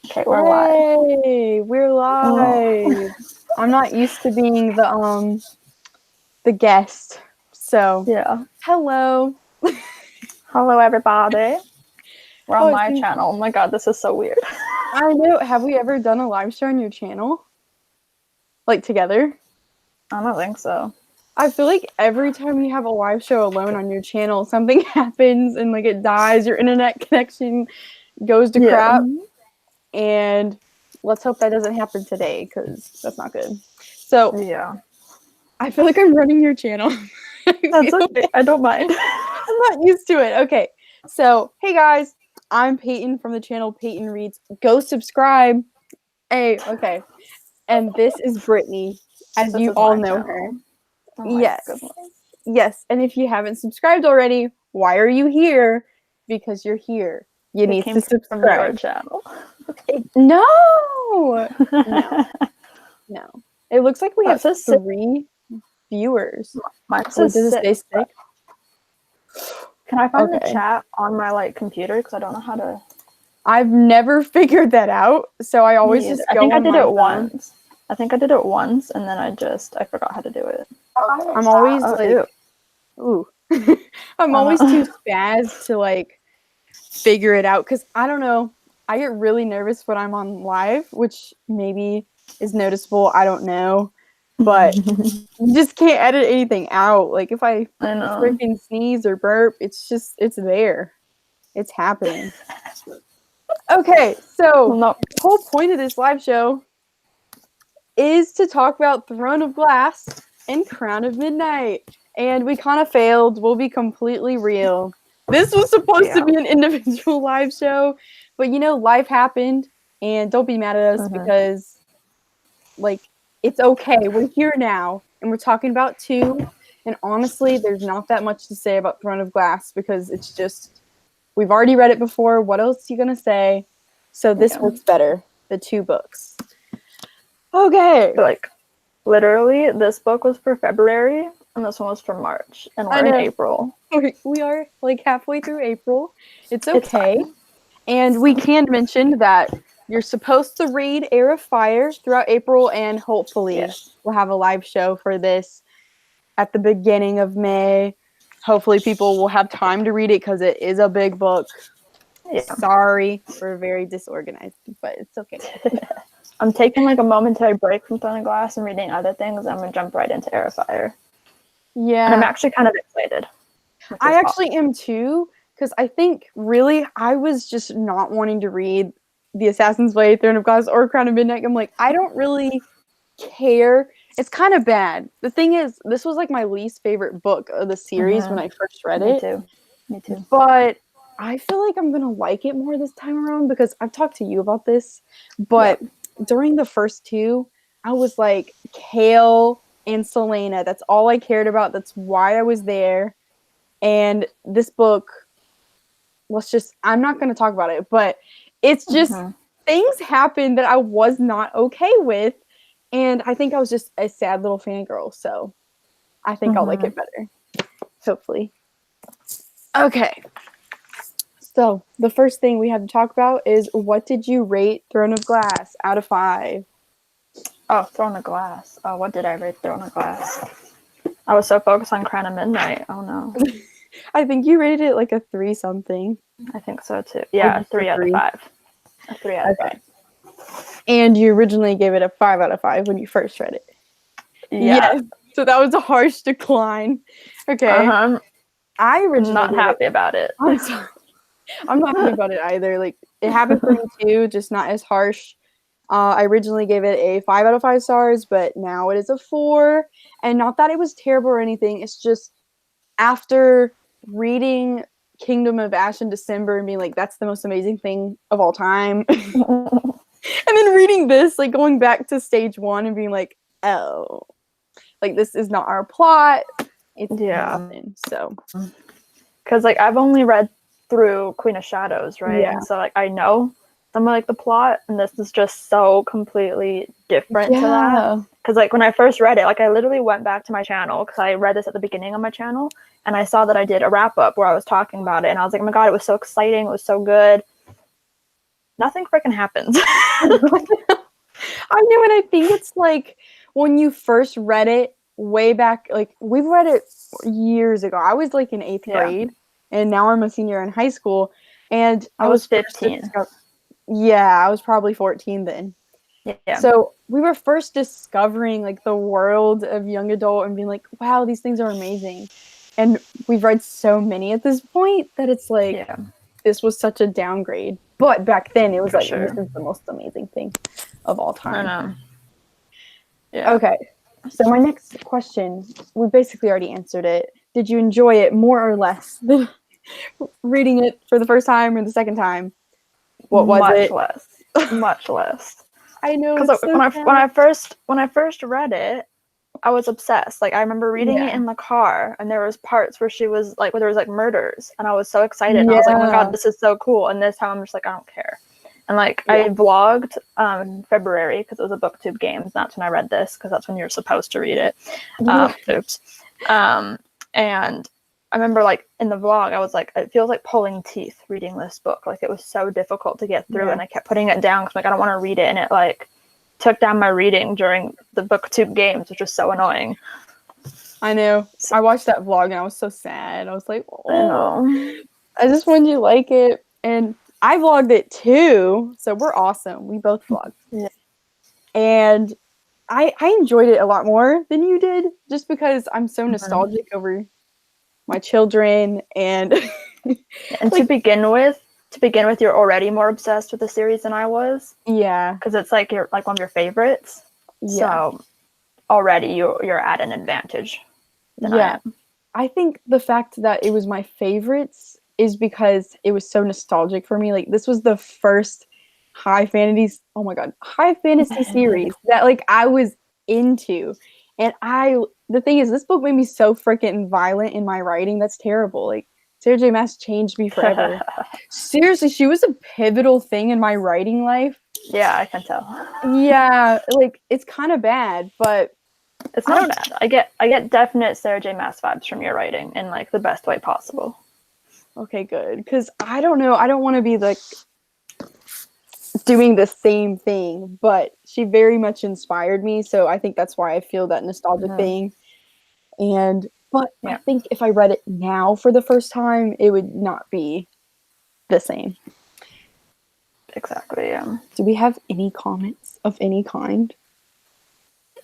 Okay, we're live. Hey, we're live. I'm not used to being the guest. So, Yeah. hello. Hello, everybody. We're on Oh, my channel. Oh my god, this is so weird. I know. Have we ever done a live show on your channel? Like together? I don't think so. I feel like every time you have a live show alone on your channel, something happens and like it dies, your internet connection goes to crap. And let's hope that doesn't happen today because that's not good. So, Yeah. I feel like I'm running your channel. That's okay. I don't mind. I'm not used to it. Okay. So, hey guys, I'm Peyton from the channel Peyton Reads. Go subscribe. Hey, okay. And this is Brittany, as This you is all my know channel. her. Oh my Yes. goodness. Yes. And if you haven't subscribed already, why are you here? Because you're here. You need to subscribe. From your channel. No. No. No. It looks like we have 3 viewers. Mine Wait, says does it 6. say 6? Can I find the Okay. chat on my computer? Because I don't know how to. I've never figured that out, so I always just go on my phone. I did it once. I think I did it once, and then I forgot how to do it. I'm always ooh. I'm always too spazzed to figure it out because I don't know. I get really nervous when I'm on live, which maybe is noticeable. I don't know, but you just can't edit anything out. Like if I freaking sneeze or burp, it's there. It's happening. Okay, so the whole point of this live show is to talk about Throne of Glass and Crown of Midnight. And we kind of failed. We'll be completely real. This was supposed to be an individual live show, but life happened. And don't be mad at us because, it's okay. We're here now, and we're talking about 2. And honestly, there's not that much to say about Throne of Glass because it's just, we've already read it before. What else are you going to say? So this works better, the 2 books. Okay. Literally, this book was for February, and this one was for March, and we're in April. We are halfway through April. It's okay. And we can mention that you're supposed to read Heir of Fire throughout April, and hopefully we'll have a live show for this at the beginning of May. Hopefully people will have time to read it because it is a big book. Yeah. Sorry, we're very disorganized, but it's okay. I'm taking a momentary break from Throne of Glass and reading other things. I'm going to jump right into Heir of Fire. Yeah. And I'm actually kind of excited. I actually am too, because I think really I was just not wanting to read The Assassin's Blade, Throne of Glass, or Crown of Midnight. I'm like, I don't really care. It's kind of bad. The thing is, this was my least favorite book of the series when I first read it. Me too. But I feel like I'm going to like it more this time around because I've talked to you about this. But during the first 2, I was like, Chaol and Celaena. That's all I cared about. That's why I was there. And this book, I'm not going to talk about it, but it's just things happened that I was not okay with. And I think I was just a sad little fangirl. So I think I'll like it better. Hopefully. Okay. So the first thing we have to talk about is, what did you rate Throne of Glass out of 5? Oh, Throne of Glass. Oh, what did I rate Throne of Glass? I was so focused on Crown of Midnight. Oh no. I think you rated it a 3 something. I think so too. Yeah, a 3 out of 5. A 3 out of 5. And you originally gave it a 5 out of 5 when you first read it. Yeah. Yes. So that was a harsh decline. Okay. I originally not happy about it. I'm sorry. I'm not happy about it either. It happened for me too, just not as harsh. I originally gave it a 5 out of 5 stars, but now it is a 4. And not that it was terrible or anything. It's just after reading Kingdom of Ash in December and being like, that's the most amazing thing of all time. And then reading this, going back to stage 1 and being like, oh, this is not our plot. It's nothing. So, because I've only read through Queen of Shadows, right? Yeah. And so I know some of the plot, and this is just so completely different to that. Because when I first read it, I literally went back to my channel because I read this at the beginning of my channel, and I saw that I did a wrap up where I was talking about it, and I was like, oh my god, it was so exciting, it was so good. nothing freaking happens. I know, and I think it's like when you first read it way back, like we've read it years ago. I was like in 8th grade, and now I'm a senior in high school, and I was 15. I was probably 14 then. Yeah. So we were first discovering like the world of young adult and being like, wow, these things are amazing. And we've read so many at this point that it's like, this was such a downgrade. But back then it was this is the most amazing thing of all time. I know. Yeah. Okay. So my next question, we basically already answered it. Did you enjoy it more or less than reading it for the first time or the second time? What was it? Much less. I know. Because when I first read it, I was obsessed. Like I remember reading it in the car, and there was parts where she was like, where there was like murders, and I was so excited. And I was like, oh my god, this is so cool. And this time I'm just like, I don't care. And like I vlogged in February because it was a booktube games. That's when I read this because that's when you're supposed to read it. Oops. And I remember like in the vlog, I was like, it feels like pulling teeth reading this book. Like it was so difficult to get through, and I kept putting it down because like I don't want to read it, and it like took down my reading during the booktube games, which was so annoying. I know. I watched that vlog and I was so sad. I was like, oh, I know. I just wanted you to like it, and I vlogged it too, so we're awesome. We both vlogged, and I enjoyed it a lot more than you did, just because I'm so nostalgic over my children and and like, to begin with, you're already more obsessed with the series than I was. Yeah, because it's like you're like one of your favorites. So already you're at an advantage than I am. I think the fact that it was my favorites is because it was so nostalgic for me. Like this was the first high fantasy series that like I was into, and the thing is, this book made me so freaking violent in my writing. That's terrible. Like Sarah J. Maas changed me forever. Seriously, she was a pivotal thing in my writing life. Yeah, I can tell. Yeah, like it's kind of bad, but it's not bad. I get definite Sarah J. Maas vibes from your writing in like the best way possible. Okay, good. Because I don't know. I don't want to be like doing the same thing, but she very much inspired me. So I think that's why I feel that nostalgic thing. But I think if I read it now for the first time, it would not be the same. Exactly, yeah. Do we have any comments of any kind?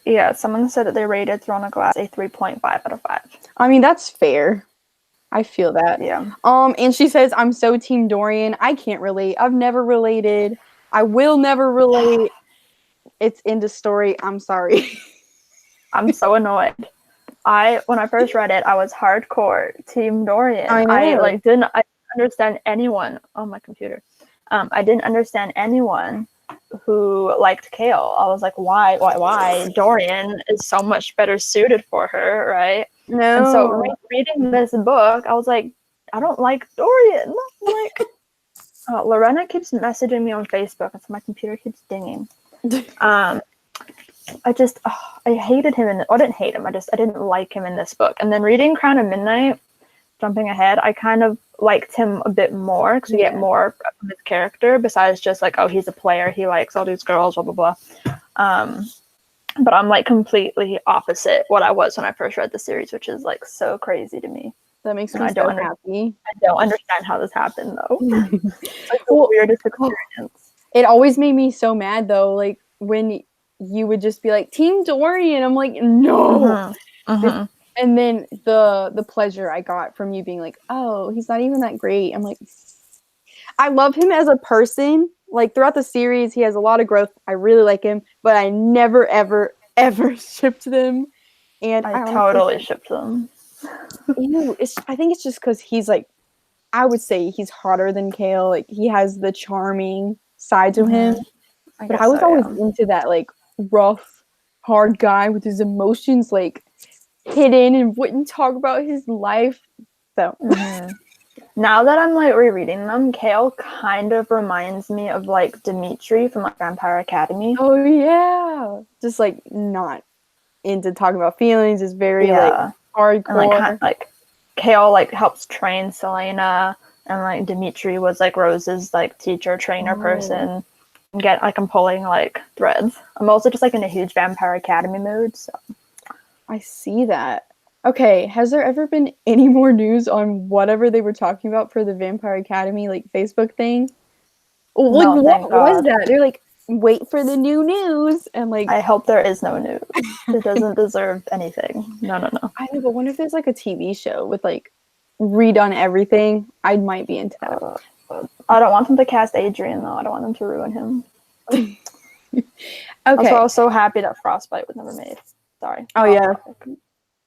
Yeah, someone said that they rated Throne of Glass a 3.5 out of 5. I mean, that's fair. I feel that. Yeah. And she says, I'm so Team Dorian. I can't relate. I've never related. I will never relate. It's end of story. I'm sorry. I'm so annoyed. When I first read it, I was hardcore Team Dorian. I didn't understand anyone on my computer. I didn't understand anyone who liked Chaol. I was like, why? Dorian is so much better suited for her, right? No. And so reading this book, I was like, I don't like Dorian. Like, Lorena keeps messaging me on Facebook, and so my computer keeps dinging. I hated him I didn't hate him. I didn't like him in this book. And then reading Crown of Midnight, jumping ahead, I kind of liked him a bit more because we get more of his character besides just like, oh, he's a player, he likes all these girls, blah blah blah. But I'm like completely opposite what I was when I first read the series, which is like so crazy to me. That makes me so happy. I don't understand how this happened though. It's like the weirdest experience. It always made me so mad though, like when you would just be like, Team Dorian. I'm like, no. And then the pleasure I got from you being like, oh, he's not even that great. I'm like, I love him as a person. Like throughout the series, he has a lot of growth. I really like him, but I never, ever, ever shipped them. And I totally shipped them. I think it's just because he's like, I would say he's hotter than Chaol. Like he has the charming side to him. But I was always into that like rough, hard guy with his emotions like hidden and wouldn't talk about his life. So now that I'm like rereading them, Chaol kind of reminds me of like Dimitri from like Vampire Academy. Oh yeah, just like not into talking about feelings. Is very like hardcore. And, like Chaol like helps train Celaena and like Dimitri was like Rose's like teacher trainer person. I'm pulling like threads. I'm also just like in a huge Vampire Academy mood. So I see that. Okay, has there ever been any more news on whatever they were talking about for the Vampire Academy like Facebook thing? Like, no, what was that? They're like, wait for the new news, and like, I hope there is no news. It doesn't deserve anything. No. I know, but what if there's like a TV show with like redone everything? I might be into that. I don't want them to cast Adrian though. I don't want them to ruin him. Okay. Also, I was so happy that Frostbite was never made. Sorry. Oh yeah.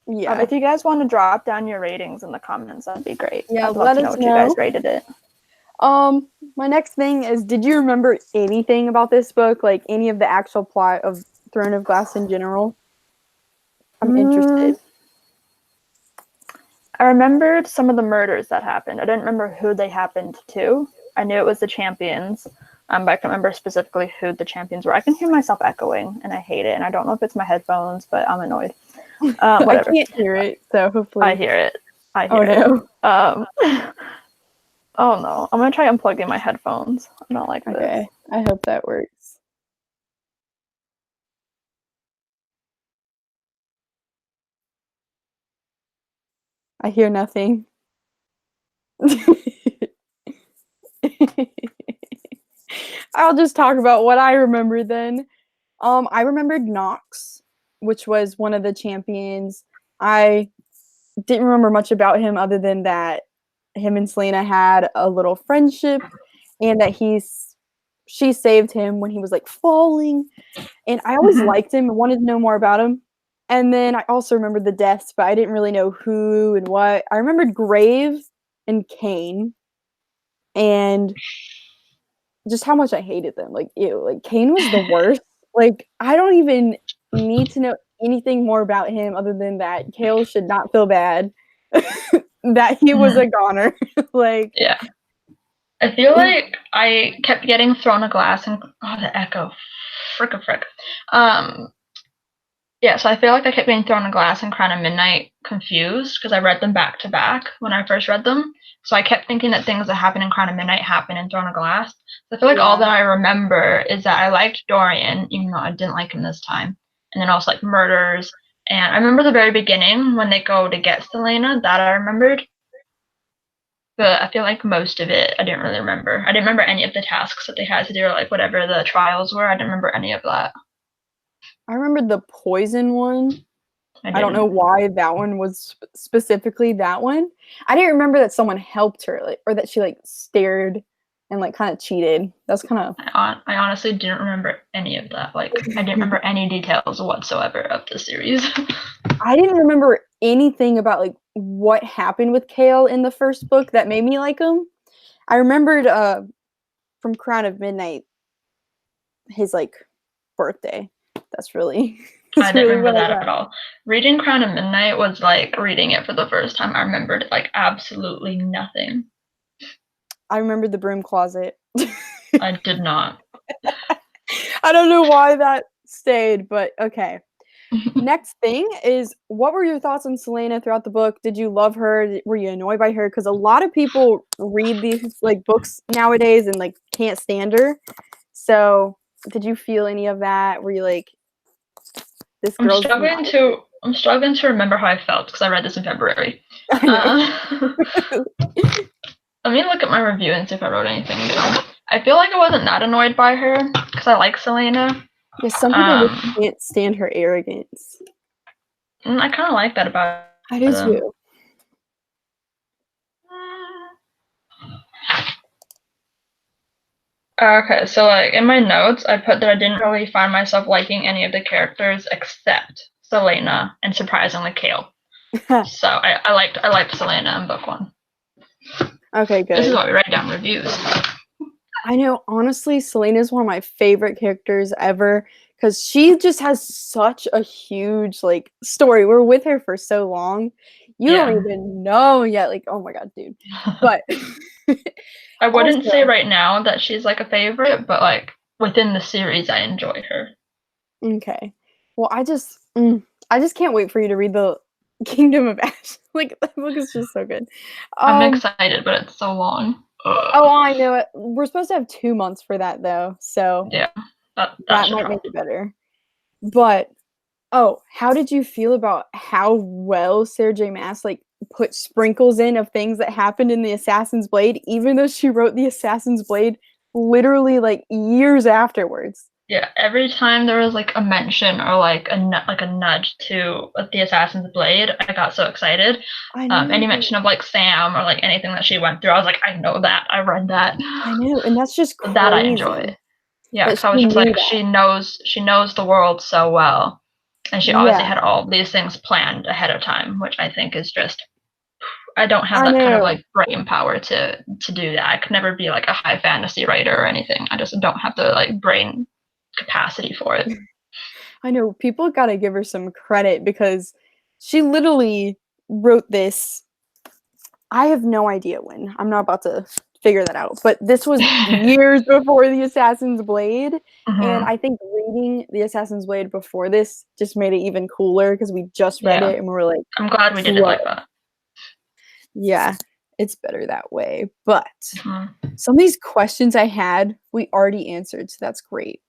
Yeah. If you guys want to drop down your ratings in the comments, that'd be great. Yeah, I'd love to know what you guys rated it. My next thing is, did you remember anything about this book? Like any of the actual plot of Throne of Glass in general? I'm interested. I remembered some of the murders that happened. I didn't remember who they happened to. I knew it was the champions, but I can't remember specifically who the champions were. I can hear myself echoing, and I hate it. And I don't know if it's my headphones, but I'm annoyed. Whatever. I can't hear it, so hopefully. I hear it. No. Oh no. I'm gonna try unplugging my headphones. I don't like this. Okay. I hope that works. I hear nothing. I'll just talk about what I remember then. I remembered Nox, which was one of the champions. I didn't remember much about him other than that him and Celaena had a little friendship, and that she saved him when he was like falling. And I always liked him and wanted to know more about him. And then I also remembered the deaths, but I didn't really know who and what. I remembered Grave and Kane, and just how much I hated them. Like, ew, like Kane was the worst. Like, I don't even need to know anything more about him other than that Chaol should not feel bad that he was a goner. Like, yeah. I feel like I kept getting thrown a glass and the echo. Frick. Yeah, so I feel like I kept getting thrown a glass and Crown of Midnight confused because I read them back to back when I first read them. So I kept thinking that things that happened in Crown of Midnight happened in Throne of Glass. So I feel like all that I remember is that I liked Dorian, even though I didn't like him this time. And then also like murders. And I remember the very beginning when they go to get Celaena, that I remembered. But I feel like most of it I didn't really remember. I didn't remember any of the tasks that they had to do, or like whatever the trials were. I didn't remember any of that. I remembered the poison one. I don't know why that one was specifically that one. I didn't remember that someone helped her, like, or that she like stared and like kind of cheated. That's kind of. I honestly didn't remember any of that. Like, I didn't remember any details whatsoever of the series. I didn't remember anything about like what happened with Chaol in the first book that made me like him. I remembered from Crown of Midnight his like birthday. That's really. I didn't remember that at all. Reading Crown of Midnight was like reading it for the first time. I remembered like absolutely nothing. I remembered the broom closet. I did not. I don't know why that stayed, but okay. Next thing is, what were your thoughts on Celaena throughout the book? Did you love her? Were you annoyed by her? Because a lot of people read these like books nowadays and like can't stand her. So, did you feel any of that? Were you like, this girl's? I'm struggling to remember how I felt because I read this in February. Let me look at my review and see if I wrote anything down. I feel like I wasn't that annoyed by her because I like Celaena. Yeah, some people just can't stand her arrogance. I kind of like that about I do too. Okay, so like in my notes, I put that I didn't really find myself liking any of the characters except Celaena and surprisingly Chaol. So I liked Celaena in book 1. Okay, good. This is why we write down reviews. I know, honestly, Celaena is one of my favorite characters ever because she just has such a huge like story. We're with her for so long. You don't even know yet. Like, oh my god, dude. But I wouldn't say right now that she's like a favorite, but like within the series, I enjoy her. Okay. Well, I just can't wait for you to read the Kingdom of Ash. Like, that book is just so good. I'm excited, but it's so long. Oh, I know it. We're supposed to have 2 months for that, though, so yeah, that might make it better. But, how did you feel about how well Sarah J. Maas, like, put sprinkles in of things that happened in the Assassin's Blade, even though she wrote the Assassin's Blade literally, like, years afterwards? Yeah, every time there was like a mention or like a nudge to the Assassin's Blade, I got so excited. I know. Any mention of like Sam or like anything that she went through, I was like, I know that, I read that. I know, and that's just crazy. That I enjoy. Yeah, because I was just like, she knows the world so well, and she obviously had all these things planned ahead of time, which I think is just. I don't have that kind of like brain power to do that. I could never be like a high fantasy writer or anything. I just don't have the like brain capacity for it. I know, people gotta give her some credit because she literally wrote this. I have no idea when. I'm not about to figure that out, but this was years before the Assassin's Blade, and I think reading the Assassin's Blade before this just made it even cooler because we just read it and we were like, I'm glad we did it like that. Yeah, it's better that way. But some of these questions I had, we already answered, so that's great.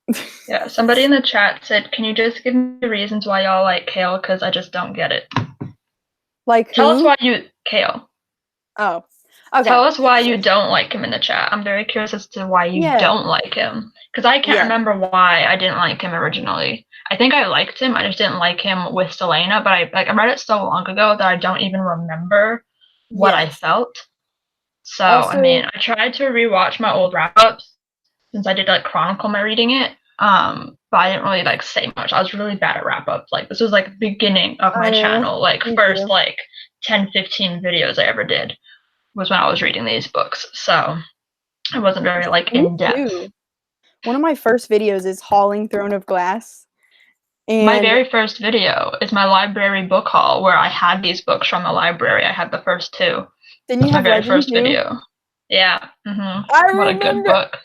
Yeah, somebody in the chat said, "Can you just give me reasons why y'all like Chaol? Because I just don't get it." Like, tell us why you Chaol. Oh, okay. Tell us why you don't like him in the chat. I'm very curious as to why you don't like him, because I can't remember why I didn't like him originally. I think I liked him. I just didn't like him with Celaena. But I read it so long ago that I don't even remember what I felt. So also, I mean, I tried to rewatch my old wrap-ups since I did like chronicle my reading it. But I didn't really like say much. I was really bad at wrap-ups. Like this was like the beginning of my channel. Like first like 10-15 videos I ever did was when I was reading these books. So I wasn't very like in depth. One of my first videos is hauling Throne of Glass. And my very first video is my library book haul where I had these books from the library. I had the first two. Didn't you have my very Legend first too? video. Yeah. What a good book.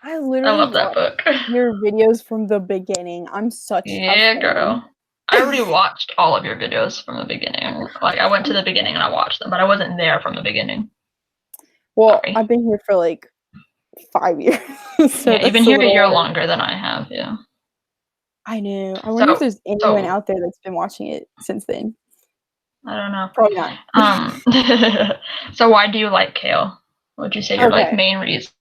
I literally love that book. Your videos from the beginning. I'm such a fan. Girl. I already watched all of your videos from the beginning. Like I went to the beginning and I watched them, but I wasn't there from the beginning. Well, I've been here for like 5 years. So yeah, you've been here a year longer than I have, yeah. I know. I wonder if there's anyone out there that's been watching it since then. I don't know. Probably not. So why do you like Chaol? What would you say your like main reasons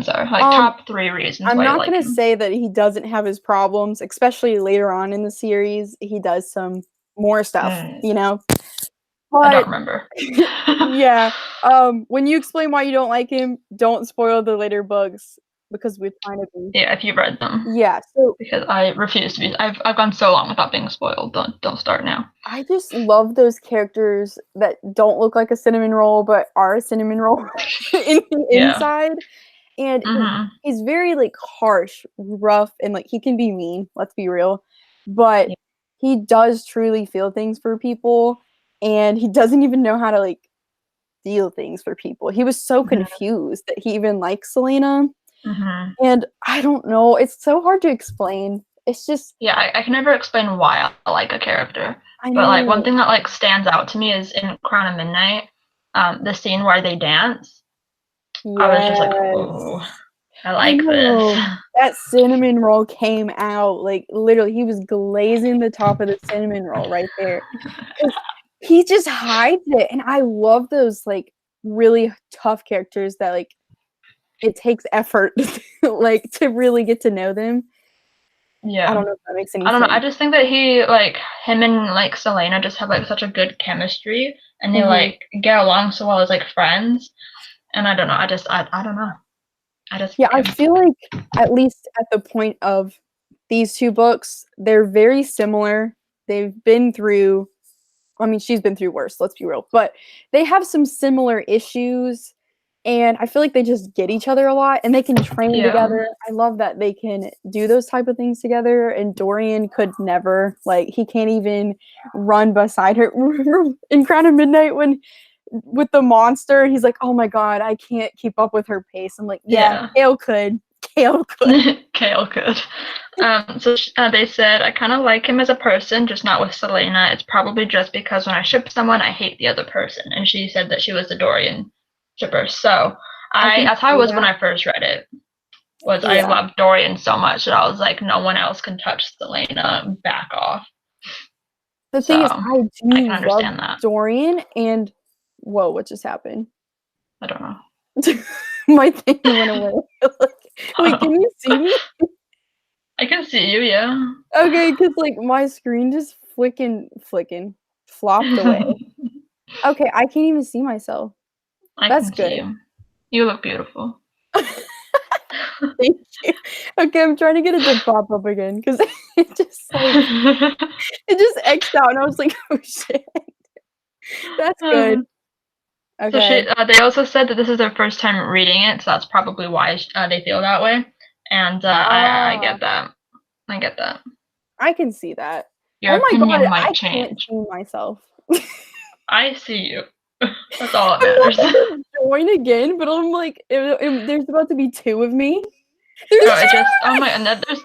are? Like top 3 reasons I'm why not you like gonna him. say that he doesn't have his problems, especially later on in the series. He does some more stuff, you know. But, I don't remember. Yeah. When you explain why you don't like him, don't spoil the later books because we're trying to be. Yeah, if you read them. Yeah. So because I refuse to be. I've gone so long without being spoiled. Don't start now. I just love those characters that don't look like a cinnamon roll but are a cinnamon roll in the inside. And he's very like harsh, rough, and like he can be mean, let's be real. But he does truly feel things for people, and he doesn't even know how to like feel things for people. He was so confused that he even likes Celaena. And I don't know, it's so hard to explain. It's just I can never explain why I like a character. But like one thing that like stands out to me is in Crown of Midnight, the scene where they dance. I was just like, oh, I like this. That cinnamon roll came out, like literally he was glazing the top of the cinnamon roll right there. He just hides it, and I love those like really tough characters that like it takes effort like to really get to know them. Yeah. I don't know if that makes any sense. I don't know. I just think that him and like Celaena just have like such a good chemistry, and they like get along so well as like friends. And I don't know. I don't know. I feel like at least at the point of these 2 books, they're very similar. They've been through. I mean, she's been through worse. Let's be real, but they have some similar issues. And I feel like they just get each other a lot, and they can train together. I love that they can do those type of things together. And Dorian could never, like, he can't even run beside her. Remember in Crown of Midnight when with the monster, he's like, "Oh my god, I can't keep up with her pace." I'm like, yeah. Chaol could. Chaol could. Chaol could. So they said, I kind of like him as a person, just not with Celaena. It's probably just because when I ship someone, I hate the other person. And she said that she was the Dorian shipper. So that's how I was when I first read it. I loved Dorian so much that I was like, no one else can touch Celaena. Back off. The thing is, I can understand love that. Dorian and whoa, what just happened? I don't know. My thing went away. Wait, can you see me? I can see you, yeah. Okay, because like my screen just flopped away. Okay, I can't even see myself. That's good. See you. You look beautiful. Thank you. Okay, I'm trying to get it to pop up again because it just X'd out and I was like, oh shit. That's good. Okay. So they also said that this is their first time reading it, so that's probably why they feel that way. And I get that. I get that. I can see that. Your opinion might I change. Can't see myself. I see you. That's all that matters. I'm not join again, but I'm like, there's about to be 2 of me. Oh my god, there's 2.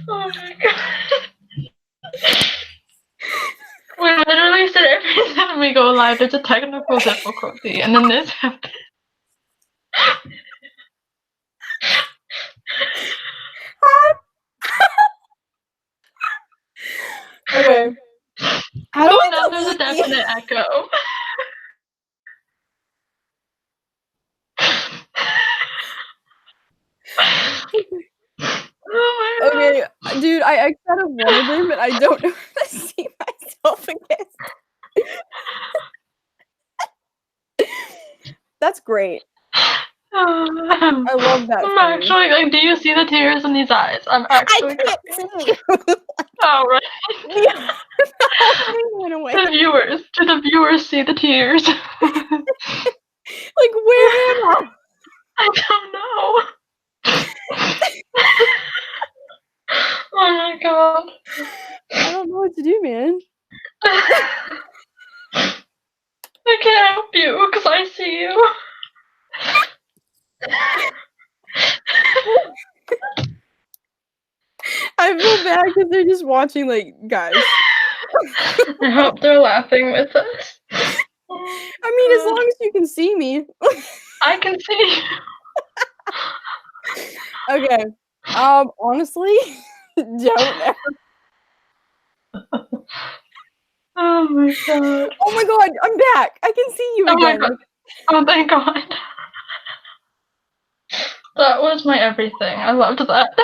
Oh my god. We literally said every time we go live, there's a technical difficulty, and then this happened. Okay. Now there's a definite echo. Oh my god. Okay, dude, I X'd out of one of them, and I don't know how to see myself again. That's great. I love that. I'm actually like, do you see the tears in these eyes? I'm actually. I can't see you. Oh right. Went away. Do the viewers see the tears? Like, where am I? I don't know. Oh my god. I don't know what to do, man. I can't help you because I see you. I feel bad because they're just watching, like, guys. I hope they're laughing with us. I mean, as long as you can see me. I can see you. Okay. Honestly, don't ever. Oh my god. Oh my god, I'm back. I can see you again. My god. Oh, thank god. That was my everything. I loved that.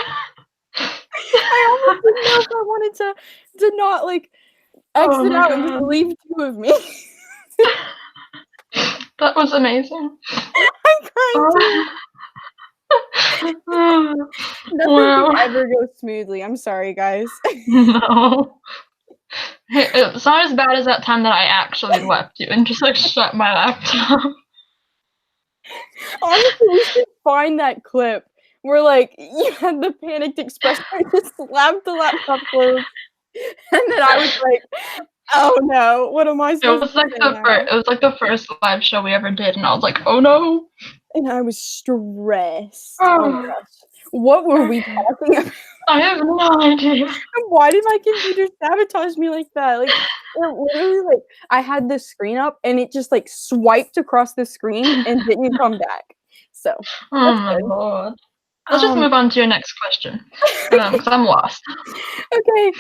I almost didn't know if I wanted to not, like, exit out and just leave 2 of me. That was amazing. I'm crying too. Nothing can ever go smoothly. I'm sorry, guys. No. It's not as bad as that time that I actually left you and just like shut my laptop. Honestly, we should find that clip where like you had the panicked expression. I just slapped the laptop closed, and then I was like, "Oh no, what am I supposed to do now?" It was like the first live show we ever did, and I was like, "Oh no!" And I was stressed. Oh my gosh, what were we talking about? I have no idea. Why did my computer sabotage me like that? Like, it literally, like, I had the screen up and it just like swiped across the screen and didn't come back. So, oh my god. Let's just move on to your next question, because I'm lost. Okay.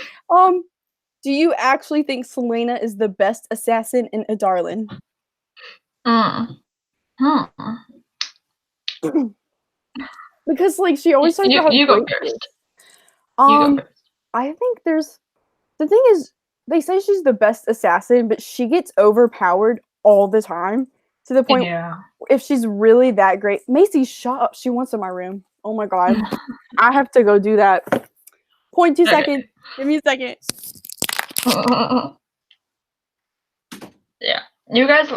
Do you actually think Celaena is the best assassin in Adarlan? Because like she always talks about how you go great first. She is. I think the thing is they say she's the best assassin, but she gets overpowered all the time to the point if she's really that great. Macy, shut up. She wants in my room. Oh my god. I have to go do that. 0.2 seconds. Give me a second. Yeah. You guys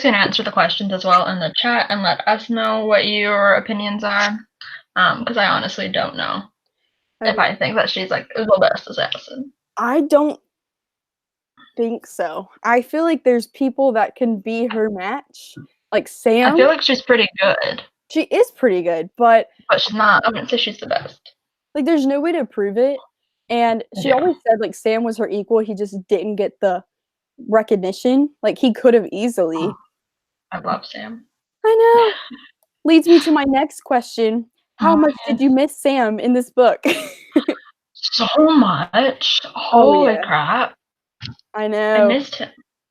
can answer the questions as well in the chat and let us know what your opinions are. Because I honestly don't know if I think that she's like the best assassin. I don't think so. I feel like there's people that can be her match. Like Sam. I feel like she's pretty good. She is pretty good, but she's not. I wouldn't say she's the best. Like, there's no way to prove it. And she always said, like, Sam was her equal. He just didn't get the recognition. Like, he could have easily. Oh, I love Sam. I know. Leads me to my next question. How much did you miss Sam in this book? So much. Holy crap. I know. I missed him.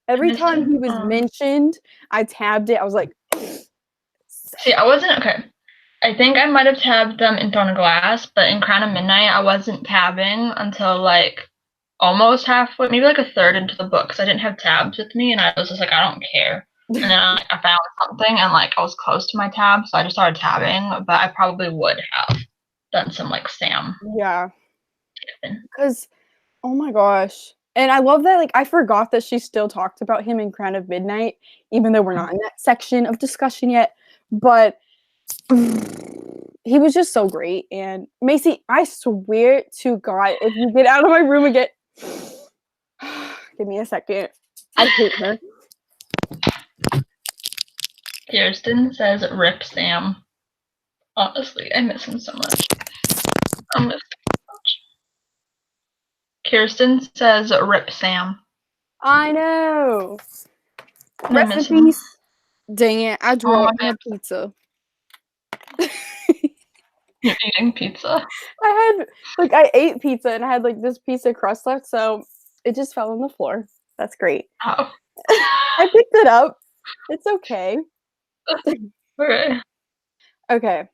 Every time he was mentioned, I tabbed it. I was like... See, I wasn't... Okay. I think I might have tabbed them in Throne of Glass, but in Crown of Midnight, I wasn't tabbing until, like, almost halfway, maybe like a third into the book, because I didn't have tabs with me, and I was just like, I don't care. And then I found something, and, like, I was close to my tab, so I just started tabbing, but I probably would have done some, like, Sam. Yeah. Because, oh my gosh. And I love that, like, I forgot that she still talked about him in Crown of Midnight, even though we're not in that section of discussion yet, but... he was just so great. And Macy, I swear to God, if you get out of my room again, give me a second. I hate her. Kirsten says, "Rip Sam." Honestly, I miss him so much. I miss him so much. Kirsten says, "Rip Sam." I know. Rest in peace. Dang it! I drew on a pizza. You're eating pizza? I ate pizza and I had like this piece of crust left, so it just fell on the floor. That's great. Oh. I picked it up. It's okay. Okay. Okay.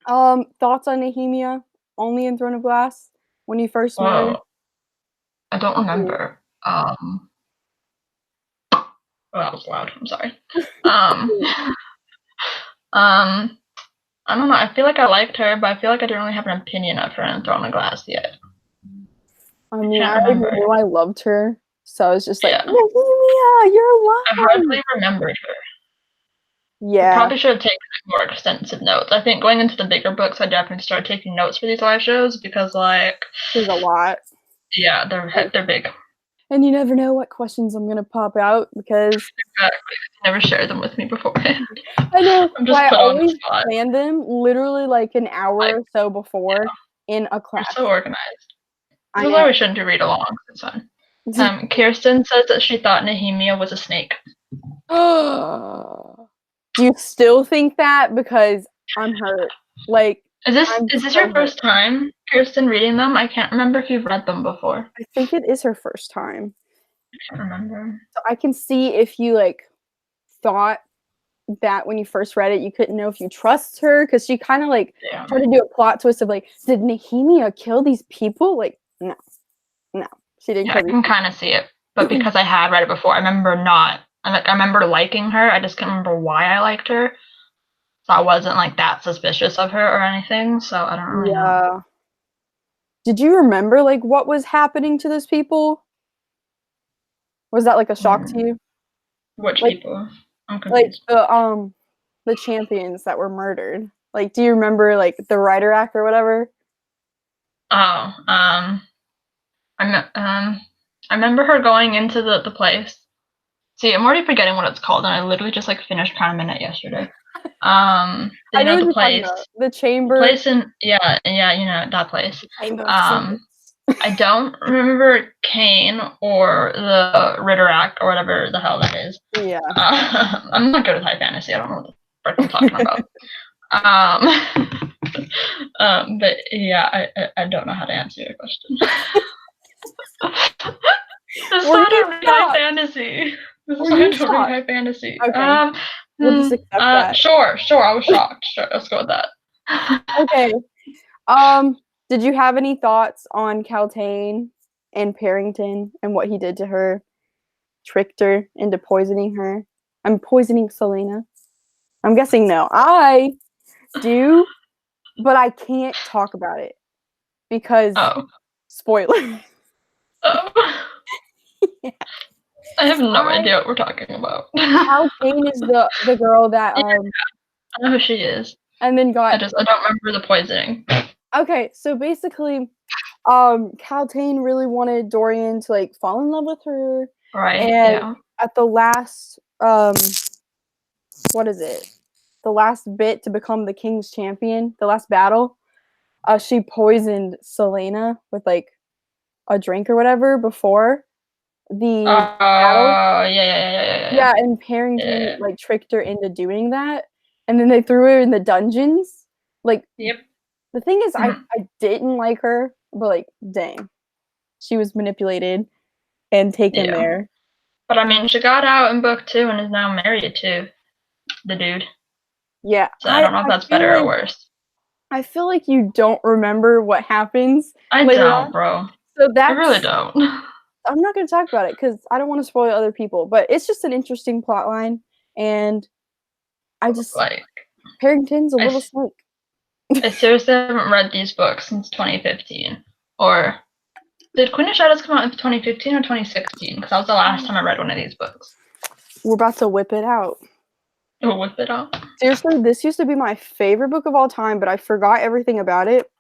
Thoughts on Nehemia? Only in Throne of Glass? When you first met her? I don't remember. Oh, that was loud. I'm sorry. I don't know. I feel like I liked her, but I feel like I didn't really have an opinion of her in Throne of Glass yet. I mean, I knew I loved her, so I was just like, Nehemia, you're alive. I hardly remembered her. Yeah. I probably should have taken more extensive notes. I think going into the bigger books, I definitely started taking notes for these live shows because, like... There's a lot. Yeah, they're big. And you never know what questions I'm going to pop out because... Exactly. You never shared them with me beforehand. I know. I'm just I always plan them literally like an hour or so before in a class. You're so organized. This is why we shouldn't do read-alongs. It's fun. Kirsten says that she thought Nehemia was a snake. Do you still think that? Because I'm hurt. Like, is this your first time, Kirsten, reading them? I can't remember if you've read them before. I think it is her first time. I can't remember. So I can see if you like thought that when you first read it, you couldn't know if you trust her because she kind of like tried to do a plot twist of like, did Nehemia kill these people? Like, no, she didn't. Yeah, I can kind of see it, but because I had read it before, I remember not. I remember liking her. I just can't remember why I liked her. So I wasn't like that suspicious of her or anything. So I don't really know. Did you remember like what was happening to those people? Was that like a shock to you? Which people? I'm confused. Like the champions that were murdered. Like, do you remember like the rider act or whatever? Oh, I remember her going into the place. See, I'm already forgetting what it's called, and I literally just like finished Crown of Midnight yesterday. I know the place, the chamber. The place in you know that place. I don't remember Kane or the Ritter Act or whatever the hell that is. Yeah. I'm not good with high fantasy. I don't know what the frick I'm talking about. But yeah, I don't know how to answer your question. This is not high fantasy. This is not high fantasy. Okay. We'll just accept that. Sure. I was shocked. Sure, let's go with that. Okay. Did you have any thoughts on Caltaine and Parrington and what he did to her? Tricked her into poisoning her? I'm poisoning Celaena. I'm guessing no. I do, but I can't talk about it because spoiler. Yeah. I have no idea what we're talking about. Caltaine is the girl that I know who she is. And then got I don't remember the poisoning. Okay, so basically Caltaine really wanted Dorian to like fall in love with her. Right. And at the last what is it? The last bit to become the king's champion, the last battle, she poisoned Celaena with like a drink or whatever before the battle. Yeah. And Parrington like tricked her into doing that, and then they threw her in the dungeons. Like, yep. The thing is, I didn't like her, but like, dang, she was manipulated and taken there. But I mean, she got out in book 2 and is now married to the dude. Yeah, so I don't know if that's better or worse. I feel like you don't remember what happens I later don't, on. bro. So I really don't. I'm not going to talk about it because I don't want to spoil other people, but it's just an interesting plot line, and I just like Parrington's a little snake. I seriously haven't read these books since 2015. Or did Queen of Shadows come out in 2015 or 2016? Because that was the last time I read one of these books. We're about to whip it out. We'll whip it out. Seriously, this used to be my favorite book of all time, but I forgot everything about it.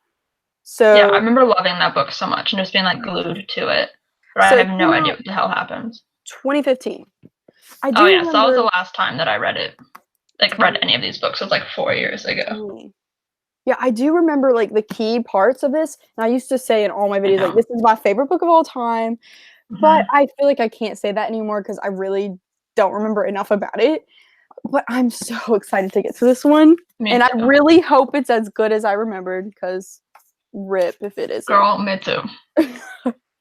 So yeah, I remember loving that book so much and just being like glued to it. But I have no idea what the hell happens. 2015. So that was the last time that I read it. Like read any of these books. It was like 4 years ago. Yeah, I do remember like the key parts of this. And I used to say in all my videos, like, this is my favorite book of all time. But I feel like I can't say that anymore because I really don't remember enough about it. But I'm so excited to get to this one. And I really hope it's as good as I remembered because rip if it isn't. Girl, me too.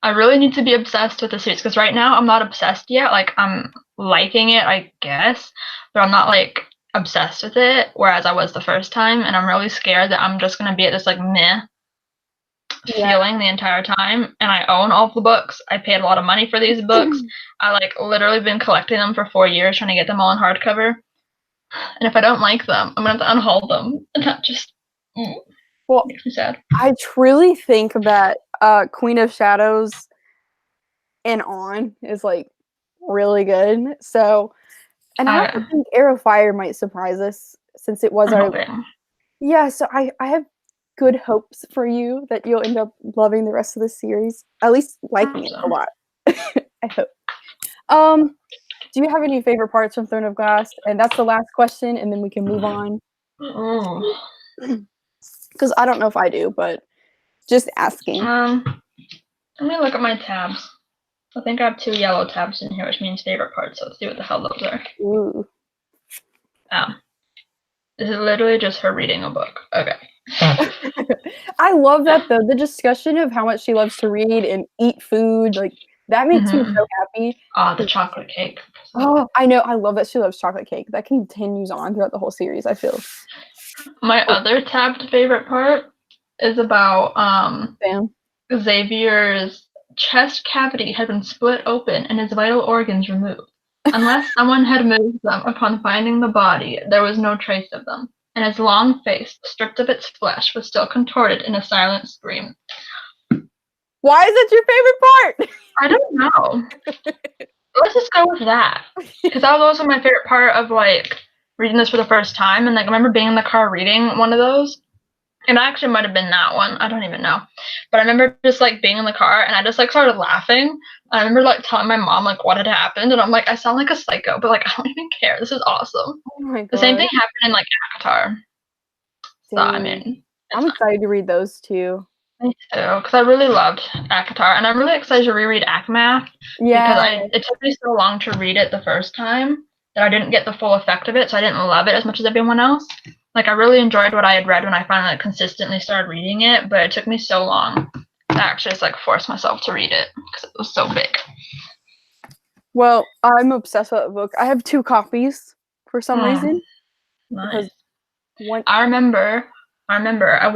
I really need to be obsessed with the series because right now I'm not obsessed yet. Like, I'm liking it, I guess. But I'm not like obsessed with it, whereas I was the first time. And I'm really scared that I'm just going to be at this like meh feeling the entire time. And I own all the books. I paid a lot of money for these books. I like literally been collecting them for 4 years trying to get them all in hardcover. And if I don't like them, I'm going to have to unhaul them. And that just makes me sad. I truly think that Queen of Shadows and on is like really good. So, and I also think Heir of Fire might surprise us since it was so I have good hopes for you that you'll end up loving the rest of the series. At least liking it a lot. I hope. Do you have any favorite parts from Throne of Glass? And that's the last question, and then we can move on. Because I don't know if I do, but just asking. Let me look at my tabs. I think I have 2 yellow tabs in here, which means favorite parts. So let's see what the hell those are. Ooh. This is literally just her reading a book. Okay. I love that though. The discussion of how much she loves to read and eat food, like that makes me so happy. The chocolate cake. Oh, I know. I love that she loves chocolate cake. That continues on throughout the whole series, I feel. My other tabbed favorite part is about Xavier's chest cavity had been split open and his vital organs removed. Unless someone had moved them upon finding the body, there was no trace of them, and his long face, stripped of its flesh, was still contorted in a silent scream. Why is that your favorite part? I don't know. Let's just go with that. Because that was also my favorite part of, like, reading this for the first time. And, like, I remember being in the car reading one of those. And it actually might have been that one. I don't even know. But I remember just, like, being in the car. And I just, like, started laughing. I remember, like, telling my mom, like, what had happened. And I'm like, I sound like a psycho. But, like, I don't even care. This is awesome. Oh, my God. The same thing happened in, like, Avatar. So, I mean. I'm excited to read those, too. Me too, because I really loved ACOTAR, and I'm really excited to reread ACMAF, because it took me so long to read it the first time that I didn't get the full effect of it, so I didn't love it as much as everyone else. Like, I really enjoyed what I had read when I finally, like, consistently started reading it, but it took me so long to actually just, like, force myself to read it, because it was so big. Well, I'm obsessed with that book. I have 2 copies for some reason. Nice. I remember I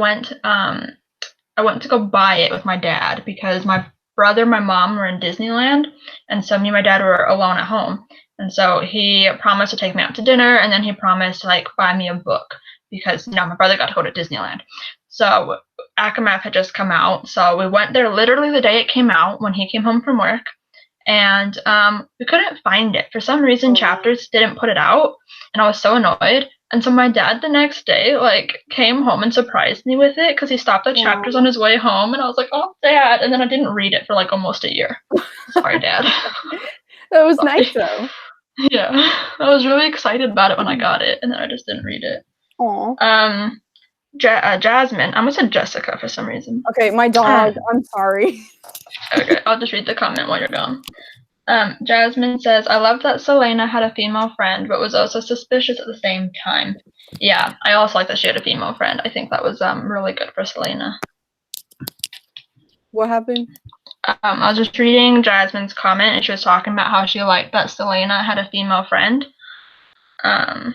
went to go buy it with my dad because my brother and my mom were in Disneyland, and so me and my dad were alone at home. And so he promised to take me out to dinner, and then he promised to, like, buy me a book because, you know, my brother got to go to Disneyland. So ACOMAF had just come out, so we went there literally the day it came out when he came home from work, and we couldn't find it. For some reason, Chapters didn't put it out, and I was so annoyed. And so my dad the next day, like, came home and surprised me with it because he stopped at Chapters on his way home, and I was like, oh, Dad. And then I didn't read it for, like, almost a year. Sorry, Dad. That was nice, though. Yeah. I was really excited about it when I got it, and then I just didn't read it. Aw. Jasmine. I almost said Jessica for some reason. Okay, my dog. I'm sorry. Okay, I'll just read the comment while you're gone. Jasmine says, I love that Celaena had a female friend, but was also suspicious at the same time. Yeah, I also like that she had a female friend. I think that was really good for Celaena. What happened? I was just reading Jasmine's comment, and she was talking about how she liked that Celaena had a female friend. Yeah.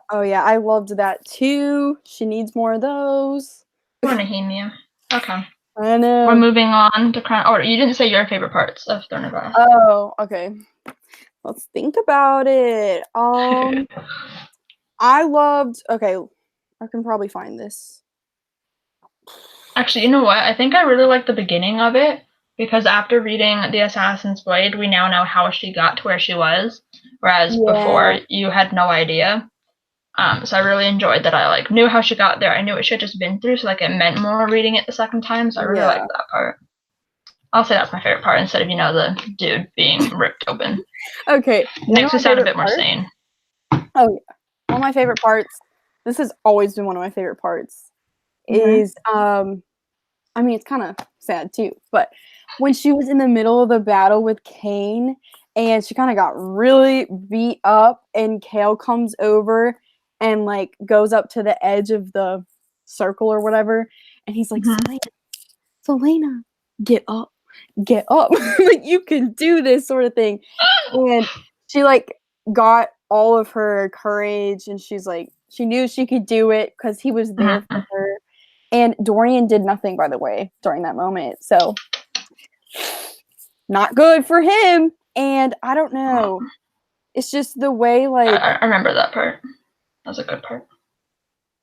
Oh, yeah, I loved that, too. She needs more of those. Or Nehemia. Okay. I know. We're moving on to Crown. Oh, you didn't say your favorite parts of Throne of Glass. Oh, okay. Let's think about it. I loved. Okay, I can probably find this. Actually, you know what? I think I really liked the beginning of it because after reading The Assassin's Blade, we now know how she got to where she was, whereas before you had no idea. So I really enjoyed that. I like knew how she got there. I knew what she had just been through, so like it meant more reading it the second time. So I really liked that part. I'll say that's my favorite part instead of the dude being ripped open. Okay, makes me sound a bit more sane. Oh yeah, one of my favorite parts. This has always been one of my favorite parts. Is I mean it's kind of sad too, but when she was in the middle of the battle with Cain and she kind of got really beat up, and Chaol comes over and like goes up to the edge of the circle or whatever, and he's like, Celaena, get up, like you can do this sort of thing. And she like got all of her courage, and she's like, she knew she could do it because he was there for her. And Dorian did nothing, by the way, during that moment, so not good for him. And I don't know, it's just the way, like, I remember that part. That was a good part.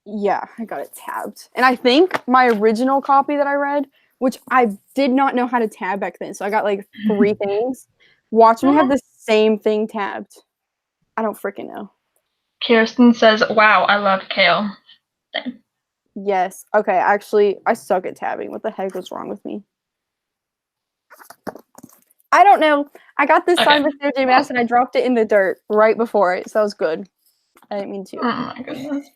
Yeah, I got it tabbed. And I think my original copy that I read, which I did not know how to tab back then, so I got like 3 things. Watch me have the same thing tabbed. I don't freaking know. Kirsten says, wow, I love Chaol. Same. Yes. Okay, actually, I suck at tabbing. What the heck was wrong with me? I don't know. I got this signed by Sarah J. Maas, and I dropped it in the dirt right before it, so that was good. I didn't mean to. Oh my goodness.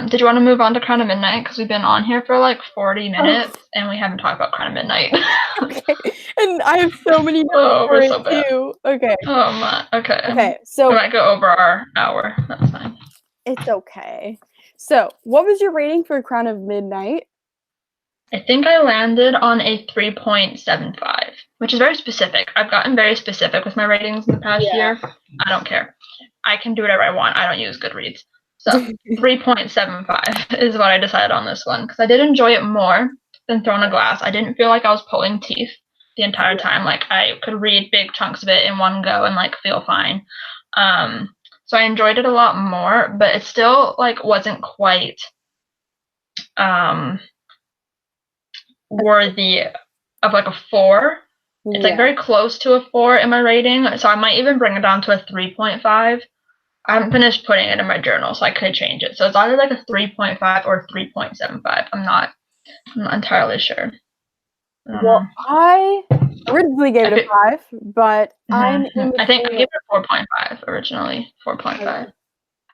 Did you want to move on to Crown of Midnight? Because we've been on here for like 40 minutes and we haven't talked about Crown of Midnight. Okay. And I have so many notes for it too. Okay. Oh my. Okay. Okay. So we might go over our hour. That's fine. It's okay. So, what was your rating for Crown of Midnight? I think I landed on a 3.75, which is very specific. I've gotten very specific with my ratings in the past year. I don't care. I can do whatever I want. I don't use Goodreads. So 3.75 is what I decided on this one because I did enjoy it more than Throne of Glass. I didn't feel like I was pulling teeth the entire time. Like I could read big chunks of it in one go and like feel fine. So I enjoyed it a lot more, but it still like wasn't quite worthy of like a 4. It's like very close to a 4 in my rating, so I might even bring it down to a 3.5. I haven't finished putting it in my journal, so I could change it. So it's either like a 3.5 or 3.75. I'm not entirely sure. Well, I originally gave it a 5, but I think I gave it a 4.5 originally. 4.5.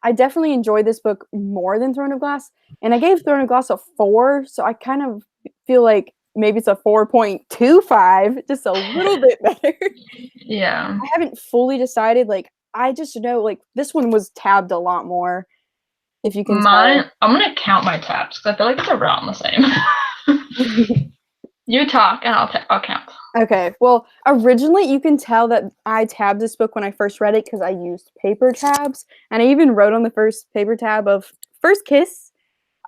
I definitely enjoyed this book more than Throne of Glass, and I gave Throne of Glass a 4, so I kind of feel like maybe it's a 4.25, just a little bit better. Yeah. I haven't fully decided. Like, I just know, like, this one was tabbed a lot more, if you can tell. I'm going to count my tabs, because I feel like it's around the same. You talk, and I'll count. Okay. Well, originally, you can tell that I tabbed this book when I first read it, because I used paper tabs, and I even wrote on the first paper tab of First Kiss,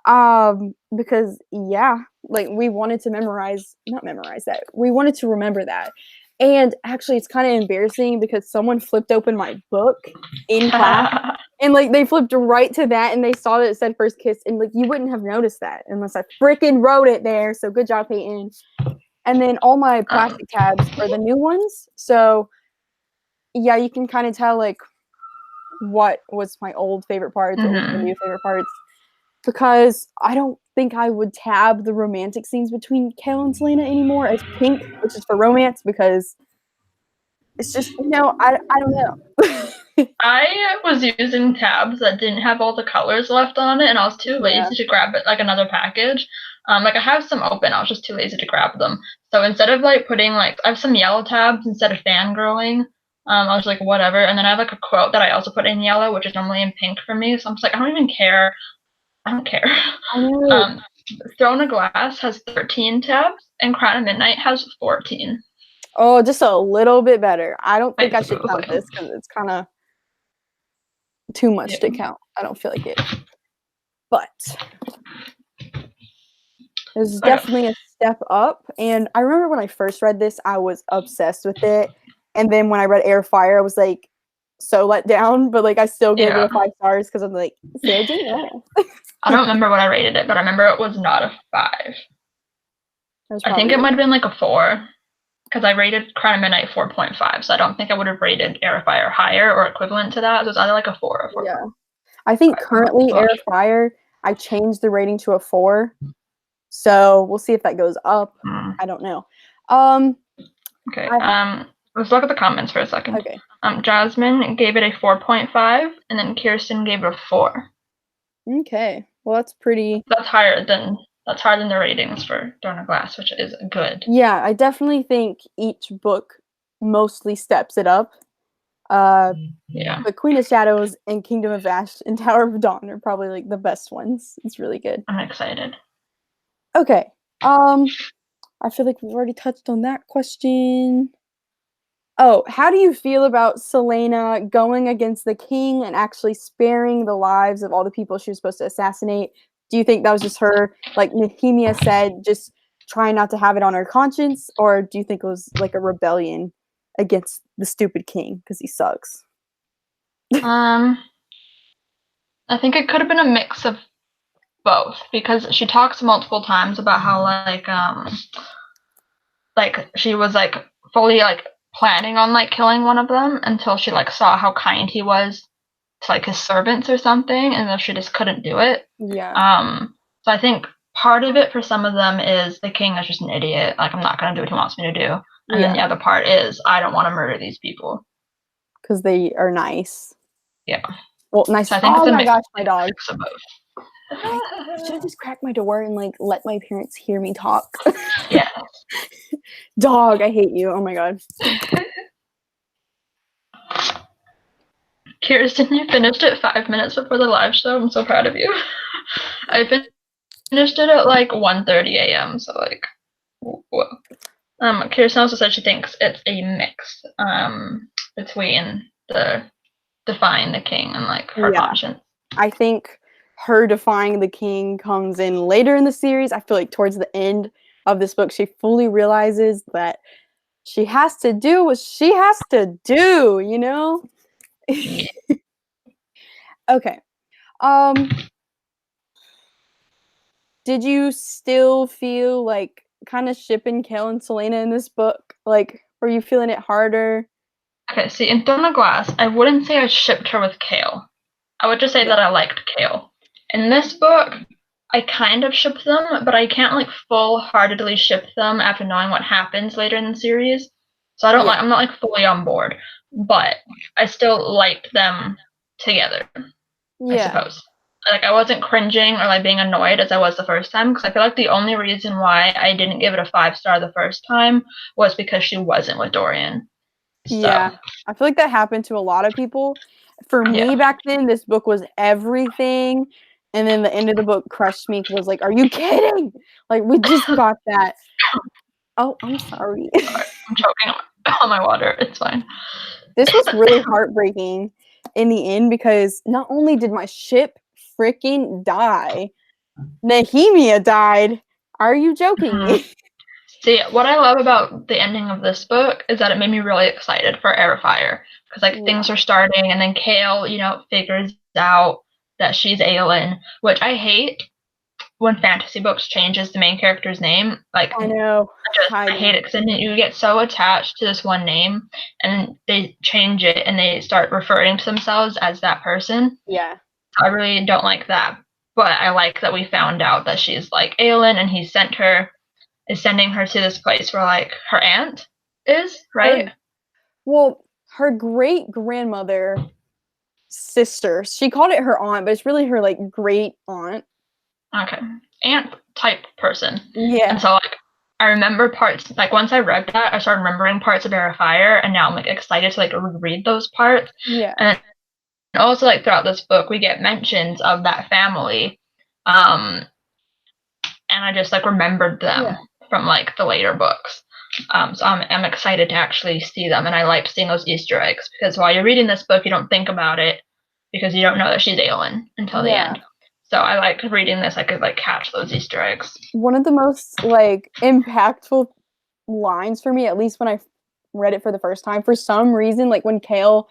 because, like, we wanted to we wanted to remember that. And actually, it's kind of embarrassing because someone flipped open my book in class, and like they flipped right to that, and they saw that it said First Kiss, and like you wouldn't have noticed that unless I freaking wrote it there. So good job, Peyton. And then all my plastic tabs are the new ones. So yeah, you can kind of tell like what was my old favorite parts, what was my new favorite parts, because I don't think I would tab the romantic scenes between Chaol and Celaena anymore as pink, which is for romance, because it's just, I don't know. I was using tabs that didn't have all the colors left on it, and I was too lazy to grab it like another package. Like I have some open, I was just too lazy to grab them. So instead of like putting I have some yellow tabs instead of fangirling. I was like, whatever. And then I have like a quote that I also put in yellow, which is normally in pink for me. So I'm just like, I don't even care. I don't care. I know. Throne of Glass has 13 tabs, and Crown of Midnight has 14. Oh, just a little bit better. I don't think I should count this because it's kind of too much to count. I don't feel like it. But it was definitely a step up. And I remember when I first read this, I was obsessed with it. And then when I read Air Fire, I was like so let down. But like I still gave it a 5 stars because I'm like, Sarah J. Maas. I don't remember what I rated it, but I remember it was not a 5. I think it might have been like a 4. Because I rated Crown of Midnight 4.5, so I don't think I would have rated Air Fire higher or equivalent to that. It was either like a 4 or 4. Yeah. I think currently Air Fire, I changed the rating to a 4. So we'll see if that goes up. I don't know. Okay. Let's look at the comments for a second. Okay. Jasmine gave it a 4.5, and then Kirsten gave it a 4. Okay. Well, that's pretty. That's higher than the ratings for Throne of Glass, which is good. Yeah, I definitely think each book mostly steps it up. But Queen of Shadows and Kingdom of Ash and Tower of Dawn are probably like the best ones. It's really good. I'm excited. Okay. I feel like we've already touched on that question. Oh, how do you feel about Celaena going against the king and actually sparing the lives of all the people she was supposed to assassinate? Do you think that was just her, like Nehemia said, just trying not to have it on her conscience? Or do you think it was like a rebellion against the stupid king because he sucks? I think it could have been a mix of both, because she talks multiple times about how like she was like fully like planning on like killing one of them until she like saw how kind he was to like his servants or something, and then she just couldn't do it. Yeah. So I think part of it for some of them is the king is just an idiot. Like, I'm not gonna do what he wants me to do. And then the other part is I don't want to murder these people because they are nice. Yeah. Well, nice. So I think oh my gosh, my dog. Of both. Should I just crack my door and like let my parents hear me talk? Yeah. Dog, I hate you. Oh my god. Kirsten, you finished it 5 minutes before the live show. I'm so proud of you. I finished it at like 1:30 a.m. So like, whoa. Kirsten also said she thinks it's a mix between the defying the king and like her conscience. I think her defying the king comes in later in the series. I feel like towards the end of this book, she fully realizes that she has to do what she has to do, you know? Okay. Did you still feel like kind of shipping Chaol and Celaena in this book? Like, were you feeling it harder? Okay, see, in Throne of Glass, I wouldn't say I shipped her with Chaol. I would just say that I liked Chaol. In this book, I kind of ship them, but I can't like full-heartedly ship them after knowing what happens later in the series. So I'm not like fully on board, but I still liked them together. I suppose. Like, I wasn't cringing or like being annoyed as I was the first time, because I feel like the only reason why I didn't give it a 5-star the first time was because she wasn't with Dorian. So. Yeah, I feel like that happened to a lot of people. For me back then, this book was everything, and then the end of the book crushed me. Was like, are you kidding? Like, we just got that. Oh, I'm sorry. I'm choking on my water. It's fine. This was really heartbreaking in the end, because not only did my ship freaking die, Nehemia died. Are you joking me? See, what I love about the ending of this book is that it made me really excited for Air Fire, because like things are starting, and then Chaol, figures out that she's Aelin, which I hate when fantasy books changes the main character's name. Like, I know. I hate it because then you get so attached to this one name, and they change it and they start referring to themselves as that person. Yeah. I really don't like that. But I like that we found out that she's like Aelin, and he is sending her to this place where like her aunt is, right? Her great grandmother sister. She called it her aunt, but it's really her like great aunt. Okay. Aunt type person. Yeah. And so like I remember parts, like once I read that, I started remembering parts of Air of Fire, and now I'm like excited to like reread those parts. Yeah. And also like throughout this book we get mentions of that family. And I just like remembered them from like the later books. So I'm excited to actually see them, and I like seeing those Easter eggs because while you're reading this book, you don't think about it because you don't know that she's Aelin until the end. So I like reading this. I could like catch those Easter eggs. One of the most like impactful lines for me, at least when I read it for the first time, for some reason, like when Chaol